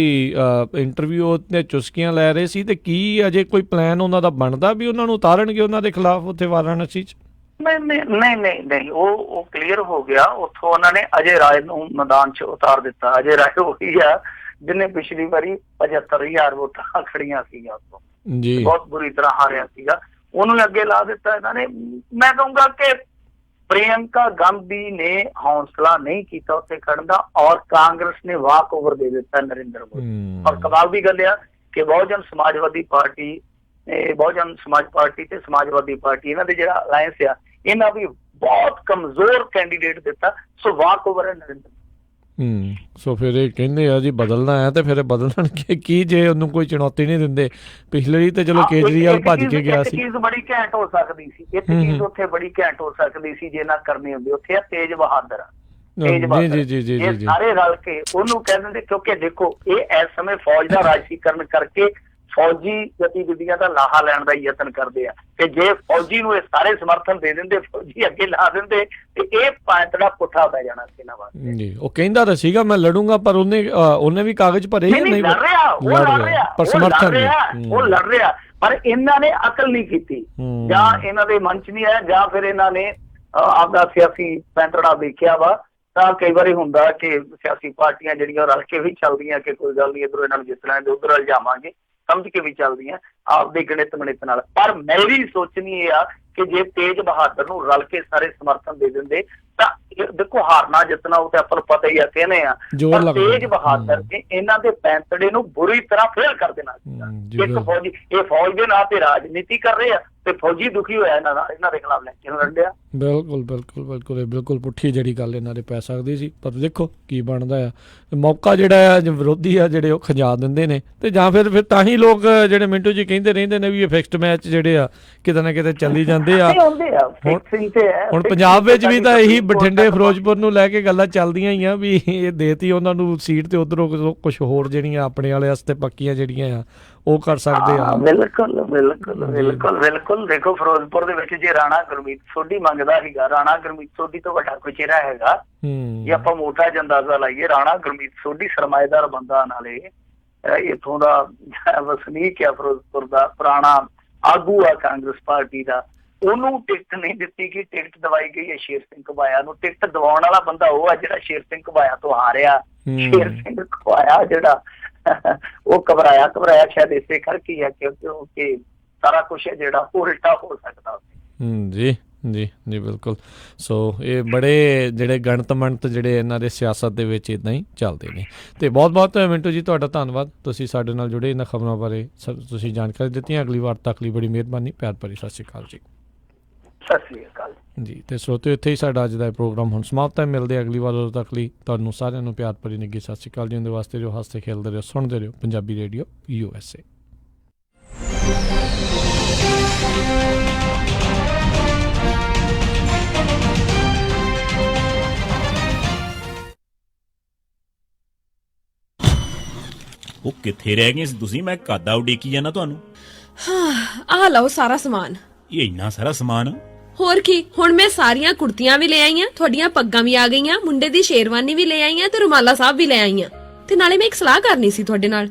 ਇੰਟਰਵਿਊ ਤੇ ਚੁਸਕੀਆਂ ਲੈ ਰਹੇ ਸੀ, ਤੇ ਕੀ ਅਜੇ ਕੋਈ ਪਲਾਨ ਉਹਨਾਂ ਦਾ ਬਣਦਾ ਵੀ ਉਹਨਾਂ ਨੂੰ ਉਤਾਰਨਗੇ ਉਹਨਾਂ ਦੇ ਖਿਲਾਫ ਉੱਥੇ ਵਾਰਾਣਸੀ 'ਚ? ਨਹੀਂ, ਉਹ ਕਲੀਅਰ ਹੋ ਗਿਆ। ਉੱਥੋਂ ਉਹਨਾਂ ਨੇ ਅਜੇ ਰਾਏ ਨੂੰ ਮੈਦਾਨ 'ਚ ਉਤਾਰ ਦਿੱਤਾ। ਅਜੇ ਰਾਏ ਉਹੀ ਆ ਜਿਹਨੇ ਪਿਛਲੀ ਵਾਰੀ 75,000 ਵੋਟਾਂ ਖੜੀਆਂ ਸੀਗੀਆਂ, ਉੱਥੋਂ ਬਹੁਤ ਬੁਰੀ ਤਰ੍ਹਾਂ ਹਾਰਿਆ ਸੀਗਾ, ਉਹਨੂੰ ਅੱਗੇ ਲਾ ਦਿੱਤਾ ਇਹਨਾਂ ਨੇ। ਮੈਂ ਕਹੂੰਗਾ ਕਿ ਪ੍ਰਿਯੰਕਾ ਗਾਂਧੀ ਨੇ ਹੌਸਲਾ ਨਹੀਂ ਕੀਤਾ ਉੱਥੇ ਖੜਨ ਦਾ, ਔਰ ਕਾਂਗਰਸ ਨੇ ਵਾਕ ਓਵਰ ਦੇ ਦਿੱਤਾ ਨਰਿੰਦਰ ਮੋਦੀ। ਔਰ ਕਮਾਲ ਦੀ ਗੱਲ ਆ ਕਿ ਬਹੁਜਨ ਸਮਾਜ ਪਾਰਟੀ ਤੇ ਸਮਾਜਵਾਦੀ ਪਾਰਟੀ ਇਹਨਾਂ ਦੇ ਜਿਹੜਾ ਅਲਾਇੰਸ ਆ ਇਹਨਾਂ ਵੀ ਬਹੁਤ ਕਮਜ਼ੋਰ ਕੈਂਡੀਡੇਟ ਦਿੱਤਾ। ਸੋ ਵਾਕ ਓਵਰ ਹੈ ਨਰਿੰਦਰ। ਸੋ ਫਿਰ ਇਹ ਕਹਿੰਦੇ ਆ ਜੀ ਬਦਲਣਾ ਹੈ, ਤੇ ਫਿਰ ਬਦਲਣਗੇ ਕੀ ਜੇ ਉਹਨੂੰ ਕੋਈ ਚੁਣੌਤੀ ਨਹੀਂ ਦਿੰਦੇ? ਪਿਛਲੇ ਤੇ ਚਲੋ ਕੇਜਰੀਵਾਲ ਭੱਜ ਕੇ ਗਿਆ ਸੀ। ਚੀਜ਼ ਬੜੀ ਘੈਂਟ ਹੋ ਸਕਦੀ ਸੀ, ਇੱਕ ਚੀਜ਼ ਉੱਥੇ ਬੜੀ ਘੈਂਟ ਹੋ ਸਕਦੀ ਸੀ ਜੇ ਨਾ ਕਰਨੀ ਹੁੰਦੀ। ਉੱਥੇ ਆ ਤੇਜ ਬਹਾਦਰ, ਇਹ ਸਾਰੇ ਰਲ ਕੇ ਉਹਨੂੰ ਕਹਿ ਦਿੰਦੇ, ਕਿਉਂਕਿ ਦੇਖੋ ਇਹ ਇਸ ਸਮੇਂ ਫੌਜ ਦਾ ਰਾਜਸੀਕਰਨ ਕਰਕੇ ਫੌਜੀ ਗਤੀਵਿਧੀਆਂ ਦਾ ਲਾਹਾ ਲੈਣ ਦਾ ਯਤਨ ਕਰਦੇ ਆ, ਤੇ ਜੇ ਫੌਜੀ ਨੂੰ ਇਹ ਸਾਰੇ ਸਮਰਥਨ ਦੇ ਦਿੰਦੇ, ਫੌਜੀ ਅੱਗੇ ਲਾ ਦਿੰਦੇ, ਤੇ ਇਹ ਪੈਂਤੜਾ ਪੁੱਠਾ ਪੈ ਜਾਣਾ ਸੀ ਇਹਨਾਂ ਵਾਸਤੇ। ਜੀ, ਉਹ ਕਹਿੰਦਾ ਤਾਂ ਸੀਗਾ ਮੈਂ ਲੜੂੰਗਾ, ਪਰ ਉਹਨੇ ਵੀ ਕਾਗਜ਼ ਭਰੇ ਨਹੀਂ ਲੜ ਰਿਹਾ, ਪਰ ਸਮਰਥਨ ਉਹ ਲੜ ਰਿਹਾ, ਪਰ ਇਹਨਾਂ ਨੇ ਅਕਲ ਨਹੀਂ ਕੀਤੀ, ਜਾਂ ਇਹਨਾਂ ਦੇ ਮਨ 'ਚ ਨਹੀਂ ਆਇਆ, ਜਾਂ ਫਿਰ ਇਹਨਾਂ ਨੇ ਆਪਦਾ ਸਿਆਸੀ ਪੈਂਤੜਾ ਦੇਖਿਆ ਵਾ। ਤਾਂ ਕਈ ਵਾਰੀ ਹੁੰਦਾ ਕਿ ਸਿਆਸੀ ਪਾਰਟੀਆਂ ਜਿਹੜੀਆਂ ਰਲ ਕੇ ਵੀ ਚੱਲਦੀਆਂ ਕਿ ਕੋਈ ਗੱਲ ਨਹੀਂ, ਇੱਧਰੋਂ ਇਹਨਾਂ ਨੂੰ ਜਿੱਤਣਾ, ਉੱਧਰ ਲਿਜਾਵਾਂਗੇ, ਸਮਝ ਕੇ ਵੀ ਚੱਲਦੀਆਂ ਆਪਦੇ ਗਣਿਤ ਨਾਲ। ਪਰ ਮੇਰੀ ਸੋਚਣੀ ਇਹ ਆ ਕਿ ਜੇ ਤੇਜ ਬਹਾਦਰ ਨੂੰ ਰਲ ਕੇ ਸਾਰੇ ਸਮਰਥਨ ਦੇ ਦਿੰਦੇ ਤਾਂ ਦੇਖੋ ਹਾਰਨਾ ਜਿੱਤਣਾ ਉਹ ਤੇ ਆਪਾਂ ਨੂੰ ਪਤਾ ਹੀ ਆ, ਕਹਿੰਦੇ ਆ, ਜ਼ੋਰ ਪਰ ਲੱਗਦਾ। ਤੇਜ ਬਹਾਦਰ ਨੇ ਇਹਨਾਂ ਦੇ ਪੈਂਤੜੇ ਨੂੰ ਬੁਰੀ ਤਰ੍ਹਾਂ ਫੇਲ ਕਰ ਦੇਣਾ ਸੀਗਾ। ਇੱਕ ਫੌਜੀ, ਇਹ ਫੌਜ ਦੇ ਨਾਂ ਤੇ ਰਾਜਨੀਤੀ ਕਰ ਰਹੇ ਆ ਤੇ ਫੌਜੀ ਦੁਖੀ ਹੋਇਆ ਇਹਨਾਂ ਦਾ, ਇਹਨਾਂ ਦੇ ਖਿਲਾਫ ਇਲੈਕਸ਼ਨ ਲੜਿਆ। ਬਿਲਕੁਲ ਬਿਲਕੁਲ ਬਿਲਕੁਲ ਇਹ ਬਿਲਕੁਲ ਪੁੱਠੀ ਜਿਹੜੀ ਗੱਲ ਇਹਨਾਂ ਦੇ ਪੈ ਸਕਦੀ ਸੀ, ਪਰ ਦੇਖੋ ਕੀ ਬਣਦਾ ਆ। ਮੌਕਾ ਜਿਹੜਾ ਆ, ਜੋ ਵਿਰੋਧੀ ਆ ਜਿਹੜੇ ਉਹ ਖਜਾ ਦਿੰਦੇ ਨੇ, ਤੇ ਜਾਂ ਫਿਰ ਤਾਂ ਹੀ ਲੋਕ ਜਿਹੜੇ ਮਿੰਟੂ ਜੀ ਕਹਿੰਦੇ ਰਹਿੰਦੇ ਨੇ ਵੀ ਇਹ ਫਿਕਸਡ ਮੈਚ ਜਿਹੜੇ ਆ ਕਿਤੇ ਨਾ ਕਿਤੇ ਚੱਲੀ ਜਾਂਦੇ ਆ। ਹੁਣ ਪੰਜਾਬ ਵਿੱਚ ਵੀ ਤਾਂ ਇਹੀ ਬਠਿੰਡੇ ਫਿਰੋਜ਼ਪੁਰ ਨੂੰ ਲੈ ਕੇ ਗੱਲਾਂ ਚੱਲਦੀਆਂ ਹੀ ਆ ਵੀ ਇਹ ਦੇਤੀ ਉਹਨਾਂ ਨੂੰ ਸੀਟ, ਤੇ ਉਧਰੋਂ ਕੁਝ ਹੋਰ ਜਿਹੜੀਆਂ ਆਪਣੇ ਵਾਲੇ ਵਾਸਤੇ ਪੱਕੀਆਂ ਜਿਹੜੀਆਂ ਆ ਉਹ ਕਰ ਸਕਦੇ ਆ। ਬਿਲਕੁਲ ਬਿਲਕੁਲ ਬਿਲਕੁਲ ਬਿਲਕੁਲ। ਦੇਖੋ ਫਿਰੋਜ਼ਪੁਰ ਦੇ ਵਿੱਚ ਜੇ ਰਾਣਾ ਗੁਰਮੀਤ ਸੋਢੀ ਮੰਗਦਾ ਸੀਗਾ, ਰਾਣਾ ਗੁਰਮੀਤ ਸੋਢੀ ਤੋਂ ਵੱਡਾ ਕੋਈ ਚਿਹਰਾ ਹੈਗਾ? ਜੇ ਆਪਾਂ ਮੋਟਾ ਜਿਹਾ ਅੰਦਾਜ਼ਾ ਲਾਈਏ, ਰਾਣਾ ਗੁਰਮੀਤ ਸੋਢੀ ਸਰਮਾਏਦਾਰ ਬੰਦਾ, ਨਾਲੇ ਇੱਥੋਂ ਦਾ ਵਸਨੀਕ ਆ, ਫਿਰੋਜ਼ਪੁਰ ਦਾ ਪੁਰਾਣਾ ਆਗੂ ਆ ਕਾਂਗਰਸ ਪਾਰਟੀ ਦਾ। ਉਹਨੂੰ ਟਿਕਟ ਨਹੀਂ ਦਿੱਤੀ ਗਈ, ਟਿਕਟ ਦਵਾਈ ਗਈ ਹੈ ਸ਼ੇਰ ਸਿੰਘ ਘੁਬਾਇਆ ਨੂੰ। ਟਿਕਟ ਦਵਾਉਣ ਵਾਲਾ ਬੰਦਾ ਉਹ ਆ ਜਿਹੜਾ ਸ਼ੇਰ ਸਿੰਘ ਘੁਬਾਇਆ ਤੋਂ ਹਾਰਿਆ। ਸ਼ੇਰ ਸਿੰਘ ਘੁਬਾਇਆ ਜਿਹੜਾ ਉਹ ਘਬਰਾਇਆ ਸ਼ਾਇਦ ਇਸੇ ਕਰਕੇ ਹੀ ਆ, ਕਿਉਂਕਿ ਸਾਰਾ ਕੁਛ ਹੈ ਜਿਹੜਾ ਉਹ ਉਲਟਾ ਹੋ ਸਕਦਾ। ਜੀ ਜੀ ਜੀ ਬਿਲਕੁਲ। ਸੋ ਇਹ ਬੜੇ ਜਿਹੜੇ ਗਣਤ ਮੰਤ ਜਿਹੜੇ ਇਹਨਾਂ ਦੇ ਸਿਆਸਤ ਦੇ ਵਿੱਚ ਇੱਦਾਂ ਹੀ ਚੱਲਦੇ ਨੇ। ਤੇ ਬਹੁਤ ਬਹੁਤ ਮਿੰਟੂ ਜੀ ਤੁਹਾਡਾ ਧੰਨਵਾਦ, ਤੁਸੀਂ ਸਾਡੇ ਨਾਲ ਜੁੜੇ, ਇਹਨਾਂ ਖਬਰਾਂ ਬਾਰੇ ਤੁਸੀਂ ਜਾਣਕਾਰੀ ਦਿੱਤੀਆਂ। ਅਗਲੀ ਵਾਰ ਤੱਕ ਲਈ ਬੜੀ ਮਿਹਰਬਾਨੀ, ਪਿਆਰ ਭਰੀ ਸਤਿ ਸ਼੍ਰੀ ਅਕਾਲ ਜੀ। ਸਤਿ ਸ਼੍ਰੀ ਅਕਾਲ ਜੀ। ਤੇ ਸਰੋਤਿਓ ਇੱਥੇ ਹੀ ਸਾਡਾ ਅੱਜ ਦਾ ਪ੍ਰੋਗਰਾਮ ਹੁਣ ਸਮਾਪਤ ਹੈ। ਮਿਲਦੇ ਅਗਲੀ ਵਾਰ, ਉਦੋਂ ਤੱਕ ਲਈ ਤੁਹਾਨੂੰ ਸਾਰਿਆਂ ਨੂੰ ਪਿਆਰ ਭਰੀ ਨਿੱਘੀ ਸਤਿ ਸ਼੍ਰੀ ਅਕਾਲ ਜੀ। ਉਹਦੇ ਵਾਸਤੇ ਜੋ ਹੱਸਦੇ ਖੇਲਦੇ ਰਹੋ, ਸੁਣਦੇ ਰਹੋ ਪੰਜਾਬੀ ਰੇਡੀਓ USA। ਉਹ ਕਿੱਥੇ ਰਹਿ ਗਏ ਸੀ ਤੁਸੀਂ? ਮੈਂ ਕਾਦਾ ਉਡੀਕੀ ਜਾਣਾ ਤੁਹਾਨੂੰ। ਆਹ ਲਓ ਸਾਰਾ ਸਮਾਨ। ਇਹ ਇੰਨਾ ਸਾਰਾ ਸਮਾਨ? ਹੋਰ ਕੀ, ਹੁਣ ਮੈਂ ਸਾਰੀਆਂ ਕੁੜਤੀਆਂ ਵੀ ਲੈ ਆਈਆਂ, ਤੁਹਾਡੀਆਂ ਪੱਗਾਂ ਵੀ ਆ ਗਈਆਂ, ਮੁੰਡੇ ਦੀ ਸ਼ੇਰਵਾਨੀ ਵੀ ਲੈ ਆਈਆਂ ਤੇ ਰੁਮਾਲਾ ਸਾਹਿਬ ਵੀ ਲੈ ਆਈਆਂ। ਤੇ ਨਾਲੇ ਮੈਂ ਇੱਕ ਸਲਾਹ ਕਰਨੀ ਸੀ ਤੁਹਾਡੇ ਨਾਲ।